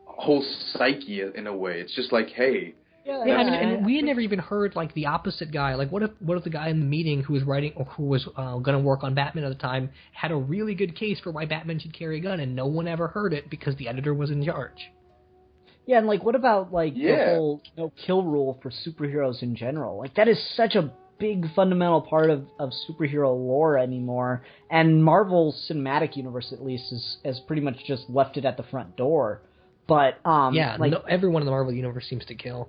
whole psyche in a way. It's just like, hey. Yeah, I mean, and we had never even heard, like, the opposite guy. Like, what if the guy in the meeting who was writing, or who was going to work on Batman at the time, had a really good case for why Batman should carry a gun, and no one ever heard it because the editor was in charge. Yeah, and, like, what about, like, the whole no-kill rule for superheroes in general? Like, that is such a big fundamental part of superhero lore anymore, and Marvel's cinematic universe, at least, has pretty much just left it at the front door. But, everyone in the Marvel Universe seems to kill.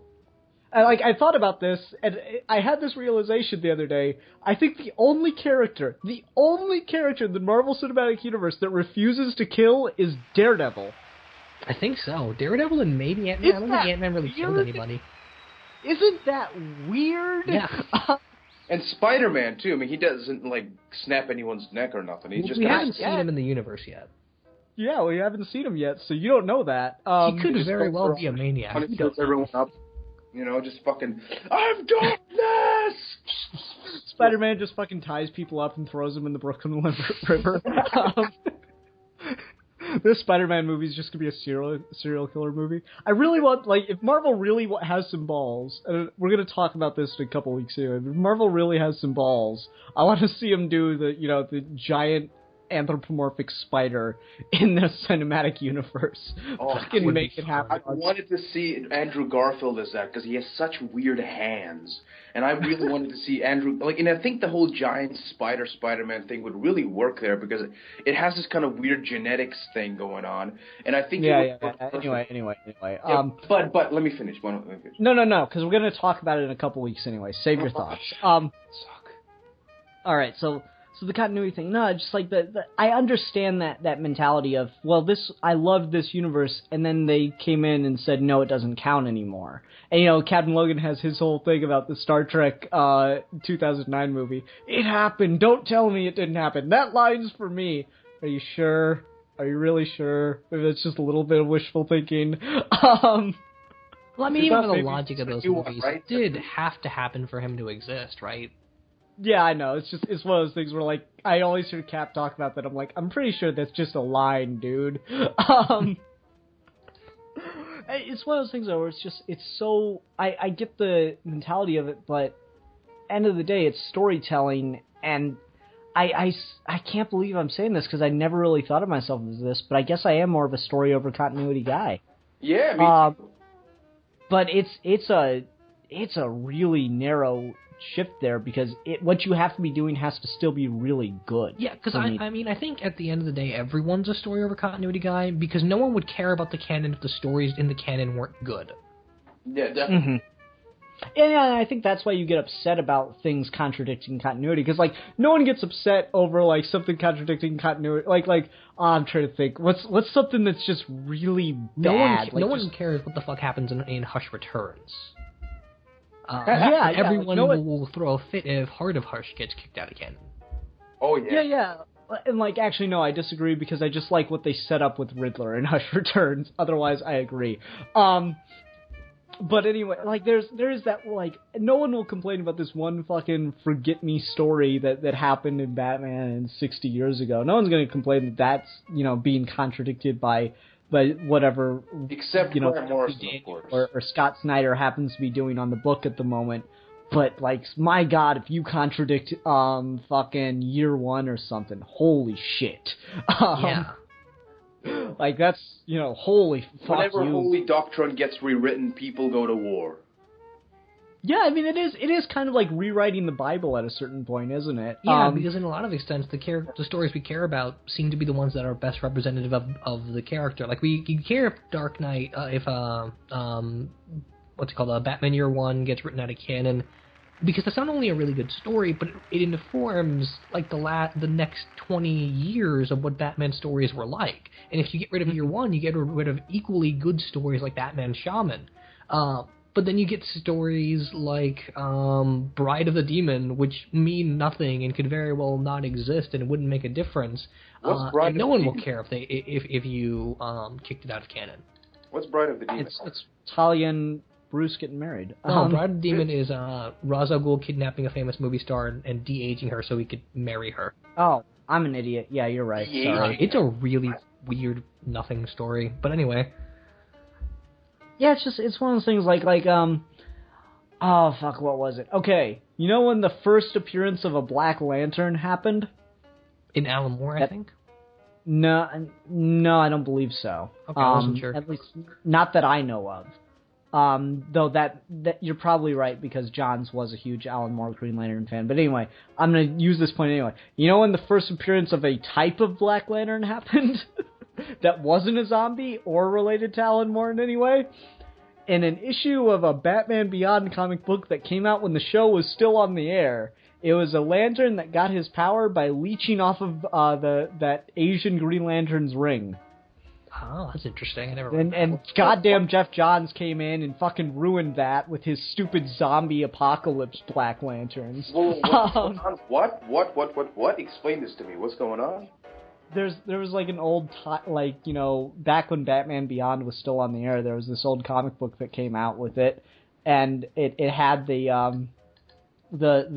I thought about this, and I had this realization the other day. I think the only character in the Marvel Cinematic Universe that refuses to kill is Daredevil. I think so. Daredevil and maybe Ant-Man. I don't think Ant-Man really killed anybody. Isn't that weird? Yeah. And Spider-Man, too. I mean, he doesn't, like, snap anyone's neck or nothing. He's just we haven't seen him in the universe yet. Yeah, we haven't seen him yet, so you don't know that. He could very well be a maniac. He does everyone up, just fucking, I'm darkness! Spider-Man just fucking ties people up and throws them in the Brooklyn River. This Spider-Man movie is just gonna be a serial killer movie. I really want, like, if Marvel really has some balls, and we're gonna talk about this in a couple weeks here. If Marvel really has some balls, I want to see them do the giant anthropomorphic spider in the cinematic universe. Fucking make it happen. I wanted to see Andrew Garfield as that because he has such weird hands, and I really wanted to see Andrew and I think the whole giant Spider-Man thing would really work there because it has this kind of weird genetics thing going on, and I think Anyway. Yeah, but let me finish. No, because we're gonna talk about it in a couple weeks anyway. Save your thoughts. All right, so the continuity thing, no, just like I understand that mentality of, well, I loved this universe, and then they came in and said, no, it doesn't count anymore. And, Captain Logan has his whole thing about the Star Trek 2009 movie. It happened. Don't tell me it didn't happen. That line's for me. Are you sure? Are you really sure? Maybe that's just a little bit of wishful thinking. Well, I mean, even the logic of those movies did have to happen for him to exist, right? Yeah, I know. It's one of those things where, like, I always hear Cap talk about that. I'm like, I'm pretty sure that's just a line, dude. It's one of those things, though, where it's so... I get the mentality of it, but end of the day, it's storytelling, and I can't believe I'm saying this, because I never really thought of myself as this, but I guess I am more of a story over continuity guy. Yeah, me too. But it's a really narrow shift there, because what you have to be doing has to still be really good. Yeah, because I mean, I think at the end of the day, everyone's a story over continuity guy, because no one would care about the canon if the stories in the canon weren't good. Yeah, definitely. Mm-hmm. And I think that's why you get upset about things contradicting continuity, because, like, no one gets upset over, like, something contradicting continuity. I'm trying to think. What's something that's just really bad? No one cares what the fuck happens in Hush Returns. Everyone will throw a fit if Heart of Hush gets kicked out of canon. Oh, yeah. Yeah. And, like, actually, no, I disagree, because I just like what they set up with Riddler in Hush Returns. Otherwise, I agree. But anyway, like, there is that, like, no one will complain about this one fucking forget-me story that happened in Batman 60 years ago. No one's going to complain that that's, being contradicted by whatever, except Grant Morrison, of course, or Scott Snyder happens to be doing on the book at the moment. But, like, my God, if you contradict fucking Year One or something, holy shit. Yeah. Like, that's, holy fuck. Whenever Holy Doctrine gets rewritten, people go to war. Yeah, I mean, it is kind of like rewriting the Bible at a certain point, isn't it? Yeah, because in a lot of extents, the stories we care about seem to be the ones that are best representative of the character. Like, you care if Dark Knight, Batman Year One gets written out of canon, because that's not only a really good story, but it informs, like, the next 20 years of what Batman stories were like. And if you get rid of Year One, you get rid of equally good stories like Batman Shaman. But then you get stories like Bride of the Demon, which mean nothing and could very well not exist, and it wouldn't make a difference. And no one will care if you kicked it out of canon. What's Bride of the Demon? It's Talia and Bruce getting married. Bride of the Demon is Ra's al Ghul kidnapping a famous movie star and de-aging her so he could marry her. Oh, I'm an idiot. Yeah, you're right. Sorry. It's a really weird nothing story. But anyway. Yeah, it's one of those things like oh fuck, what was it? Okay, you know when the first appearance of a Black Lantern happened? In Alan Moore, I think? No, I don't believe so. Okay, I wasn't sure. At least, not that I know of. Though that you're probably right, because Johns was a huge Alan Moore Green Lantern fan. But anyway, I'm going to use this point anyway. You know when the first appearance of a type of Black Lantern happened? That wasn't a zombie or related to Alan Moore in any way? In an issue of a Batman Beyond comic book that came out when the show was still on the air, it was a lantern that got his power by leeching off of that Asian Green Lantern's ring. Oh, that's interesting. I never. And goddamn Jeff Johns came in and fucking ruined that with his stupid zombie apocalypse Black Lanterns. Whoa, what? Explain this to me. What's going on? There was like an old back when Batman Beyond was still on the air, there was this old comic book that came out with it, and it had the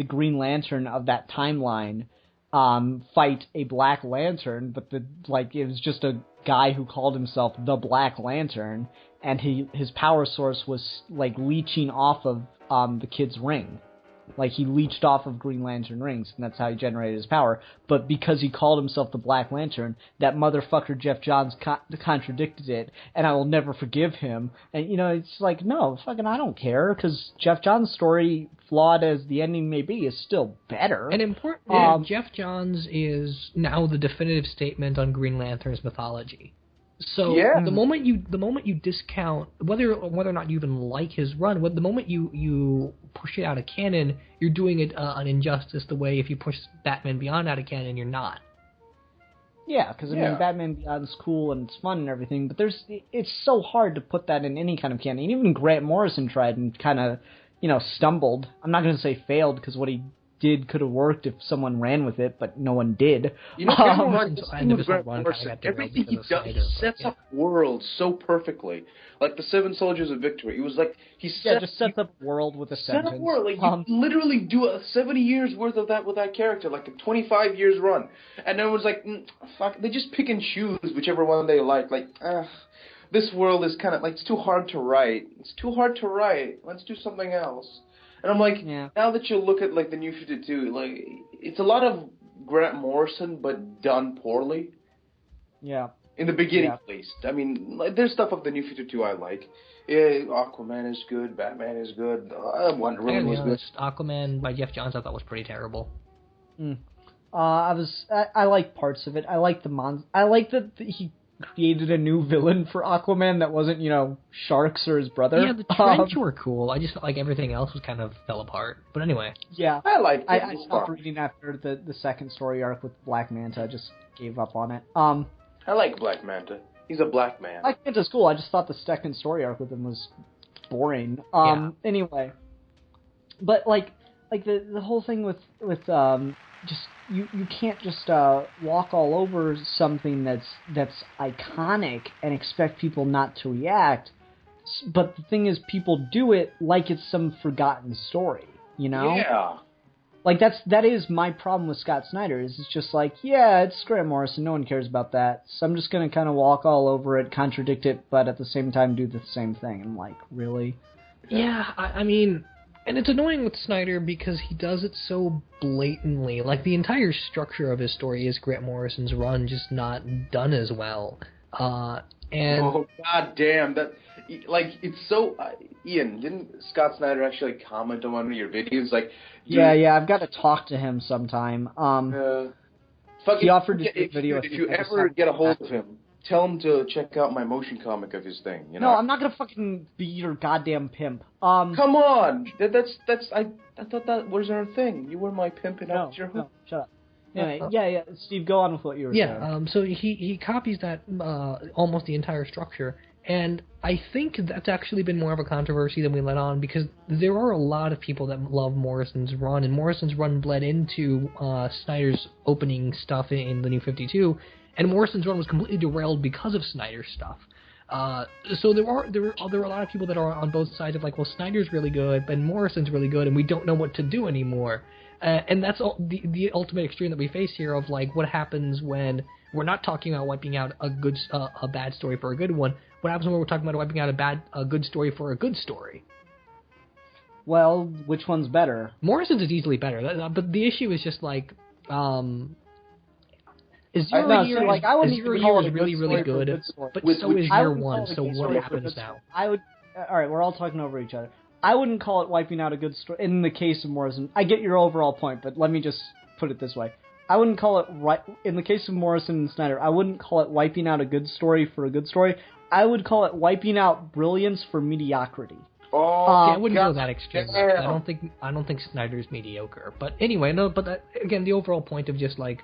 Green Lantern of that timeline fight a Black Lantern, but it was just a guy who called himself the Black Lantern, and his power source was like leeching off of the kid's ring. Like, he leached off of Green Lantern rings, and that's how he generated his power. But because he called himself the Black Lantern, that motherfucker Jeff Johns contradicted it, and I will never forgive him. And, you know, it's like, no, fucking I don't care, because Jeff Johns' story, flawed as the ending may be, is still better. And importantly, Jeff Johns is now the definitive statement on Green Lantern's mythology. So the moment you discount whether or not you even like his run, the moment you push it out of canon, you're doing it an injustice. The way if you push Batman Beyond out of canon, you're not. Yeah, because I mean, Batman Beyond's cool and it's fun and everything, but it's so hard to put that in any kind of canon. Even Grant Morrison tried and kind of, you know, stumbled. I'm not going to say failed, because what he did could have worked if someone ran with it, but no one did. You know, everything he does, he sets up worlds so perfectly. Like the Seven Soldiers of Victory, it was like just sets up world with a sentence. Set up world, like you literally do 70 years worth of that with that character, like a 25 years run, and then it was like, fuck, they just pick and choose whichever one they like. Like, this world is kind of like, it's too hard to write. It's too hard to write. Let's do something else. And I'm like, now that you look at like the New 52, like it's a lot of Grant Morrison, but done poorly. Yeah. In the beginning, at least. I mean, like, there's stuff of the New 52 I like. Yeah, Aquaman is good. Batman is good. Wonder Woman was good. Aquaman by Jeff Johns I thought was pretty terrible. I like parts of it. I like I like that he created a new villain for Aquaman that wasn't, you know, Sharks or his brother. Yeah, the Trench were cool. I just felt like everything else was kind of fell apart. But anyway. Yeah. I stopped reading after the second story arc with Black Manta. I just gave up on it. I like Black Manta. He's a black man. Black Manta's cool. I just thought the second story arc with him was boring. Anyway. But like the whole thing with just you can't just walk all over something that's iconic and expect people not to react. But the thing is, people do it like it's some forgotten story, you know? Yeah. Like that is my problem with Scott Snyder. Is it's just like, yeah, it's Grant Morrison, no one cares about that. So I'm just gonna kind of walk all over it, contradict it, but at the same time do the same thing. I'm like, really? Yeah, I mean. And it's annoying with Snyder because he does it so blatantly. Like, the entire structure of his story is Grant Morrison's run, just not done as well. And oh, god damn. That, like, it's so... Ian, didn't Scott Snyder actually comment on one of your videos? Like, yeah, I've got to talk to him sometime. He offered to do a video. If you ever get a hold of him, tell him to check out my motion comic of his thing. You know? No, I'm not gonna fucking be your goddamn pimp. Come on, that's I thought that was our thing. You were my pimp and I was your no, shut up. Anyway, yeah, Steve, go on with what you were saying. Yeah, so he copies that almost the entire structure, and I think that's actually been more of a controversy than we let on, because there are a lot of people that love Morrison's run, and Morrison's run bled into Snyder's opening stuff in the New 52. And Morrison's run was completely derailed because of Snyder's stuff. So there are a lot of people that are on both sides of like, well, Snyder's really good, but Morrison's really good, and we don't know what to do anymore. And that's the ultimate extreme that we face here of like, what happens when we're not talking about wiping out a bad story for a good one? What happens when we're talking about wiping out a good story for a good story? Well, which one's better? Morrison's is easily better, but the issue is just like. Zero Year is really, really good, but so is Year One, so what happens now? Alright, we're all talking over each other. I wouldn't call it wiping out a good story, in the case of Morrison. I get your overall point, but let me just put it this way. I wouldn't call it, in the case of Morrison and Snyder, I wouldn't call it wiping out a good story for a good story. I would call it wiping out brilliance for mediocrity. I wouldn't go that extreme. I don't think Snyder's mediocre. But anyway, no. But again, the overall point of just like,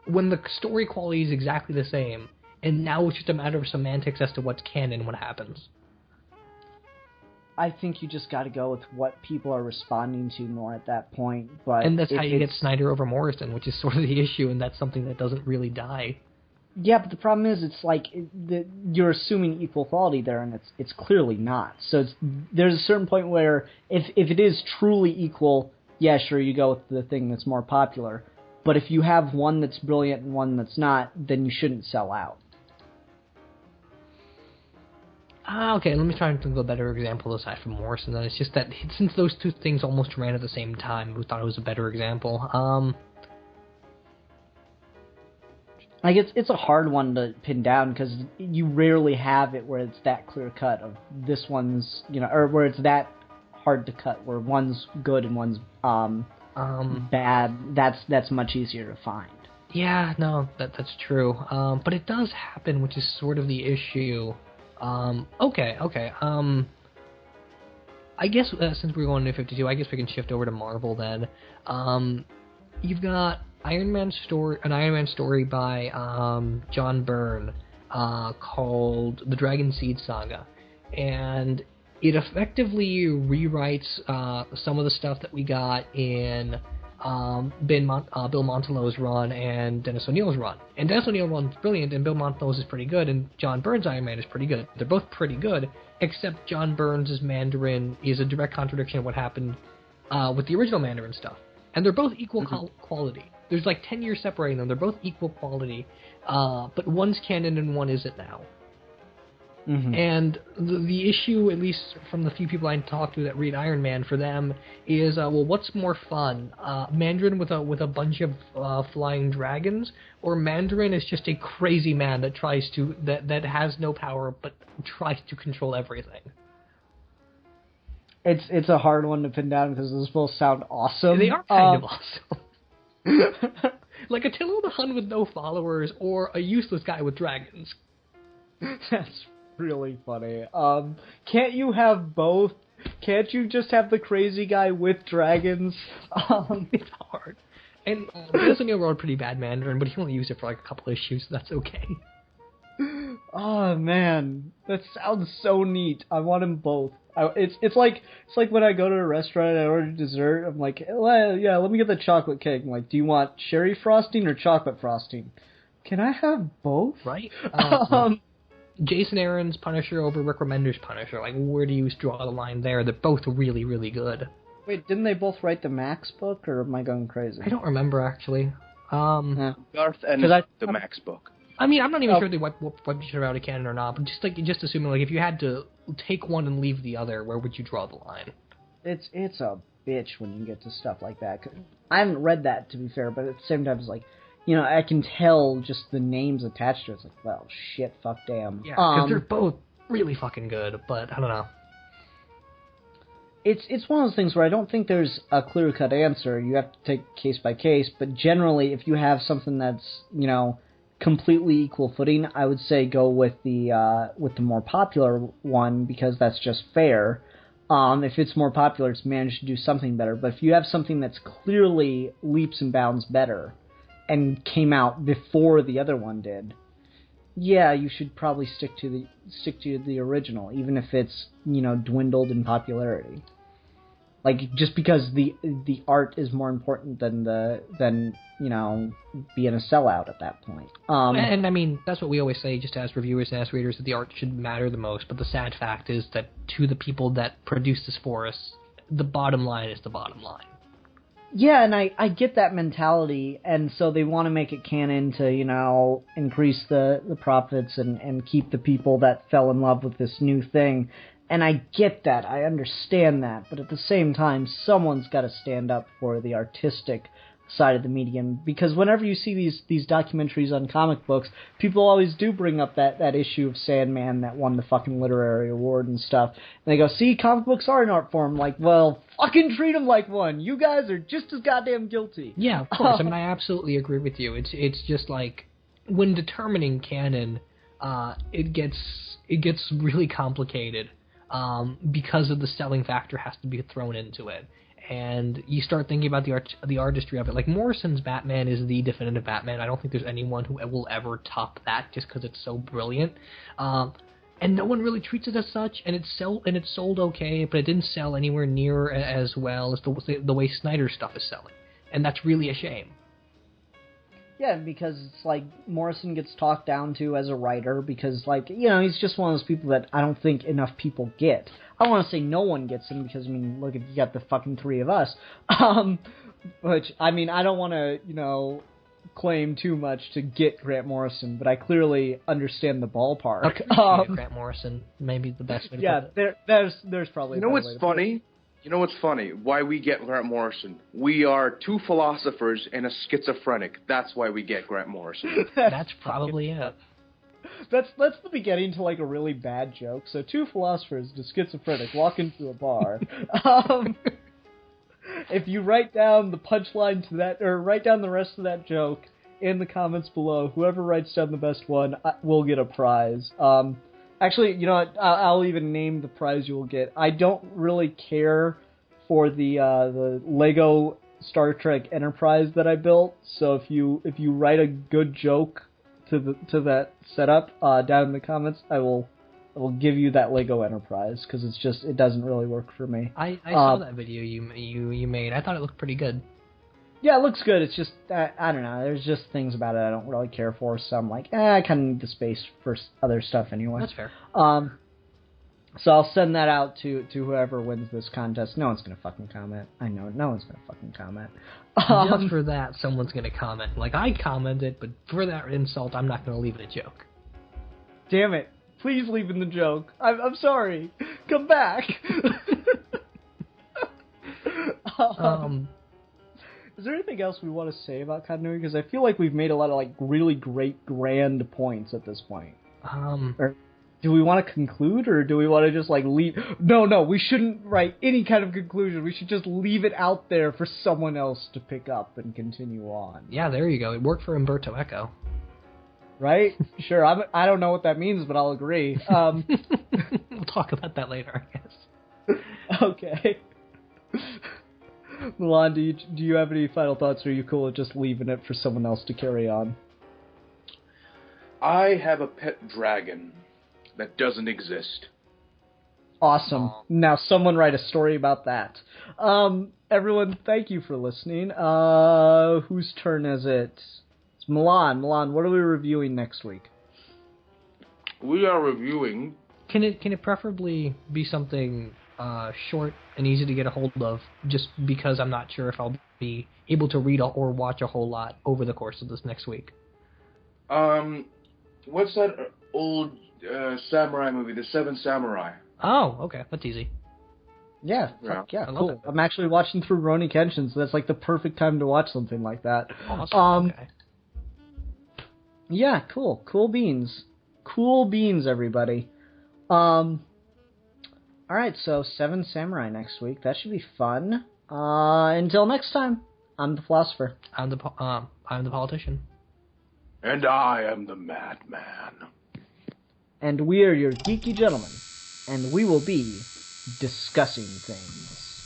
when the story quality is exactly the same, and now it's just a matter of semantics as to what's canon, what happens. I think you just got to go with what people are responding to more at that point. And that's how you get Snyder over Morrison, which is sort of the issue, and that's something that doesn't really die. Yeah, but the problem is, it's like you're assuming equal quality there, and it's clearly not. So there's a certain point where if it is truly equal, yeah, sure, you go with the thing that's more popular. But if you have one that's brilliant and one that's not, then you shouldn't sell out. Okay, let me try and think of a better example aside from Morrison. Then it's just that since those two things almost ran at the same time, we thought it was a better example. Like it's a hard one to pin down because you rarely have it where it's that clear cut of this one's, or where it's that hard to cut where one's good and one's bad. That's much easier to find. Yeah, no, that's true. But it does happen, which is sort of the issue. Okay. I guess since we're going to 52, I guess we can shift over to Marvel then. You've got an Iron Man story by John Byrne called The Dragon Seed Saga, and it effectively rewrites some of the stuff that we got in Bill Montello's run and Dennis O'Neil's run. And Dennis O'Neil's run is brilliant, and Bill Montello's is pretty good, and John Byrne's Iron Man is pretty good. They're both pretty good, except John Byrne's Mandarin is a direct contradiction of what happened with the original Mandarin stuff. And they're both equal quality. There's like 10 years separating them. They're both equal quality, but one's canon and one isn't now. Mm-hmm. And the issue, at least from the few people I talked to that read Iron Man, for them is, well, what's more fun, Mandarin with a bunch of flying dragons, or Mandarin is just a crazy man that has no power but tries to control everything. It's a hard one to pin down because those both sound awesome. They are kind of awesome. Like Attila the Hun with no followers, or a useless guy with dragons. That's really funny. Can't you have both? Can't you just have the crazy guy with dragons? It's hard. And Dennis O'Neil wrote a pretty bad Mandarin, but he only used it for like a couple issues, so that's okay. Oh man, that sounds so neat. I want them both. It's like when I go to a restaurant and I order dessert. I'm like, well, yeah, let me get the chocolate cake. I'm like, do you want cherry frosting or chocolate frosting? Can I have both? Right. Jason Aaron's Punisher over Rick Remender's Punisher. Like, where do you draw the line there? They're both really, really good. Wait, didn't they both write the Max book, or am I going crazy? I don't remember actually. Garth and the Max book. I mean, I'm not even sure if they wiped each other out of canon or not, but just assuming, like, if you had to take one and leave the other, where would you draw the line? It's a bitch when you get to stuff like that. I haven't read that, to be fair, but at the same time, it's like, I can tell just the names attached to it. It's like, well, shit, fuck, damn. Yeah, because they're both really fucking good, but I don't know. It's one of those things where I don't think there's a clear-cut answer. You have to take case by case, but generally, if you have something that's, completely equal footing, I would say go with the more popular one, because that's just fair. If it's more popular, it's managed to do something better. But if you have something that's clearly leaps and bounds better and came out before the other one did, yeah, you should probably stick to the original, even if it's dwindled in popularity. Like, just because the art is more important than being a sellout at that point. And I mean, that's what we always say, just as reviewers and as readers, that the art should matter the most. But the sad fact is that to the people that produce this for us, the bottom line is the bottom line. Yeah, and I get that mentality, and so they want to make it canon to, increase the profits and keep the people that fell in love with this new thing. And I get that, I understand that, but at the same time, someone's got to stand up for the artistic side of the medium, because whenever you see these documentaries on comic books, people always do bring up that issue of Sandman that won the fucking literary award and stuff, and they go, see, comic books are an art form. Like, well, fucking treat them like one. You guys are just as goddamn guilty. Yeah, of course. I mean, I absolutely agree with you. It's just like, when determining canon, it gets really complicated. Because of the selling factor has to be thrown into it, and you start thinking about the artistry of it. Like, Morrison's Batman is the definitive Batman. I don't think there's anyone who will ever top that, just because it's so brilliant. And no one really treats it as such. And it's sold okay, but it didn't sell anywhere near as well as the way Snyder's stuff is selling, and that's really a shame. Yeah, because it's like Morrison gets talked down to as a writer because, like, he's just one of those people that I don't think enough people get. I don't want to say no one gets him because, I mean, look, you got the fucking three of us. Which, I mean, I don't want to, claim too much to get Grant Morrison, but I clearly understand the ballpark. Appreciate Grant Morrison, maybe the best way to put it. There's probably. You know what's funny? You know what's funny? Why we get Grant Morrison? We are two philosophers and a schizophrenic. That's why we get Grant Morrison. That's probably it. That's the beginning to like a really bad joke. So two philosophers and a schizophrenic walk into a bar. If you write down the punchline to that, or write down the rest of that joke in the comments below, whoever writes down the best one will get a prize. Actually, you know what? I'll even name the prize you will get. I don't really care for the Lego Star Trek Enterprise that I built. So if you write a good joke to that setup down in the comments, I will give you that Lego Enterprise, because it doesn't really work for me. I saw that video you made. I thought it looked pretty good. Yeah, it looks good. It's just, I don't know, there's just things about it I don't really care for, so I'm like, I kind of need the space for other stuff anyway. That's fair. So I'll send that out to whoever wins this contest. No one's gonna fucking comment. I know, no one's gonna fucking comment. Just for that, someone's gonna comment. Like, I commented, but for that insult, I'm not gonna leave it a joke. Damn it. Please leave in the joke. I'm sorry. Come back. Is there anything else we want to say about continuity? Because I feel like we've made a lot of like really great grand points at this point. Or do we want to conclude, or do we want to just like leave? No, we shouldn't write any kind of conclusion. We should just leave it out there for someone else to pick up and continue on. Yeah, there you go. It worked for Umberto Eco. Right? Sure. I don't know what that means, but I'll agree. We'll talk about that later, I guess. Okay. Milan, do you have any final thoughts, or are you cool with just leaving it for someone else to carry on? I have a pet dragon that doesn't exist. Awesome. Now someone write a story about that. Everyone, thank you for listening. Whose turn is it? It's Milan. Milan, what are we reviewing next week? We are reviewing... Can it preferably be something short and easy to get a hold of, just because I'm not sure if I'll be able to read or watch a whole lot over the course of this next week? What's that old samurai movie, The Seven Samurai? Oh, okay, that's easy. Yeah, Yeah. yeah, I love cool. it. I'm actually watching through Rurouni Kenshin, so that's like the perfect time to watch something like that. Awesome. Okay. Yeah, cool. Cool beans. Cool beans, everybody. Alright, so 7 Samurai next week. That should be fun. Until next time, I'm the philosopher. I'm the politician. And I am the madman. And we are your geeky gentlemen. And we will be discussing things.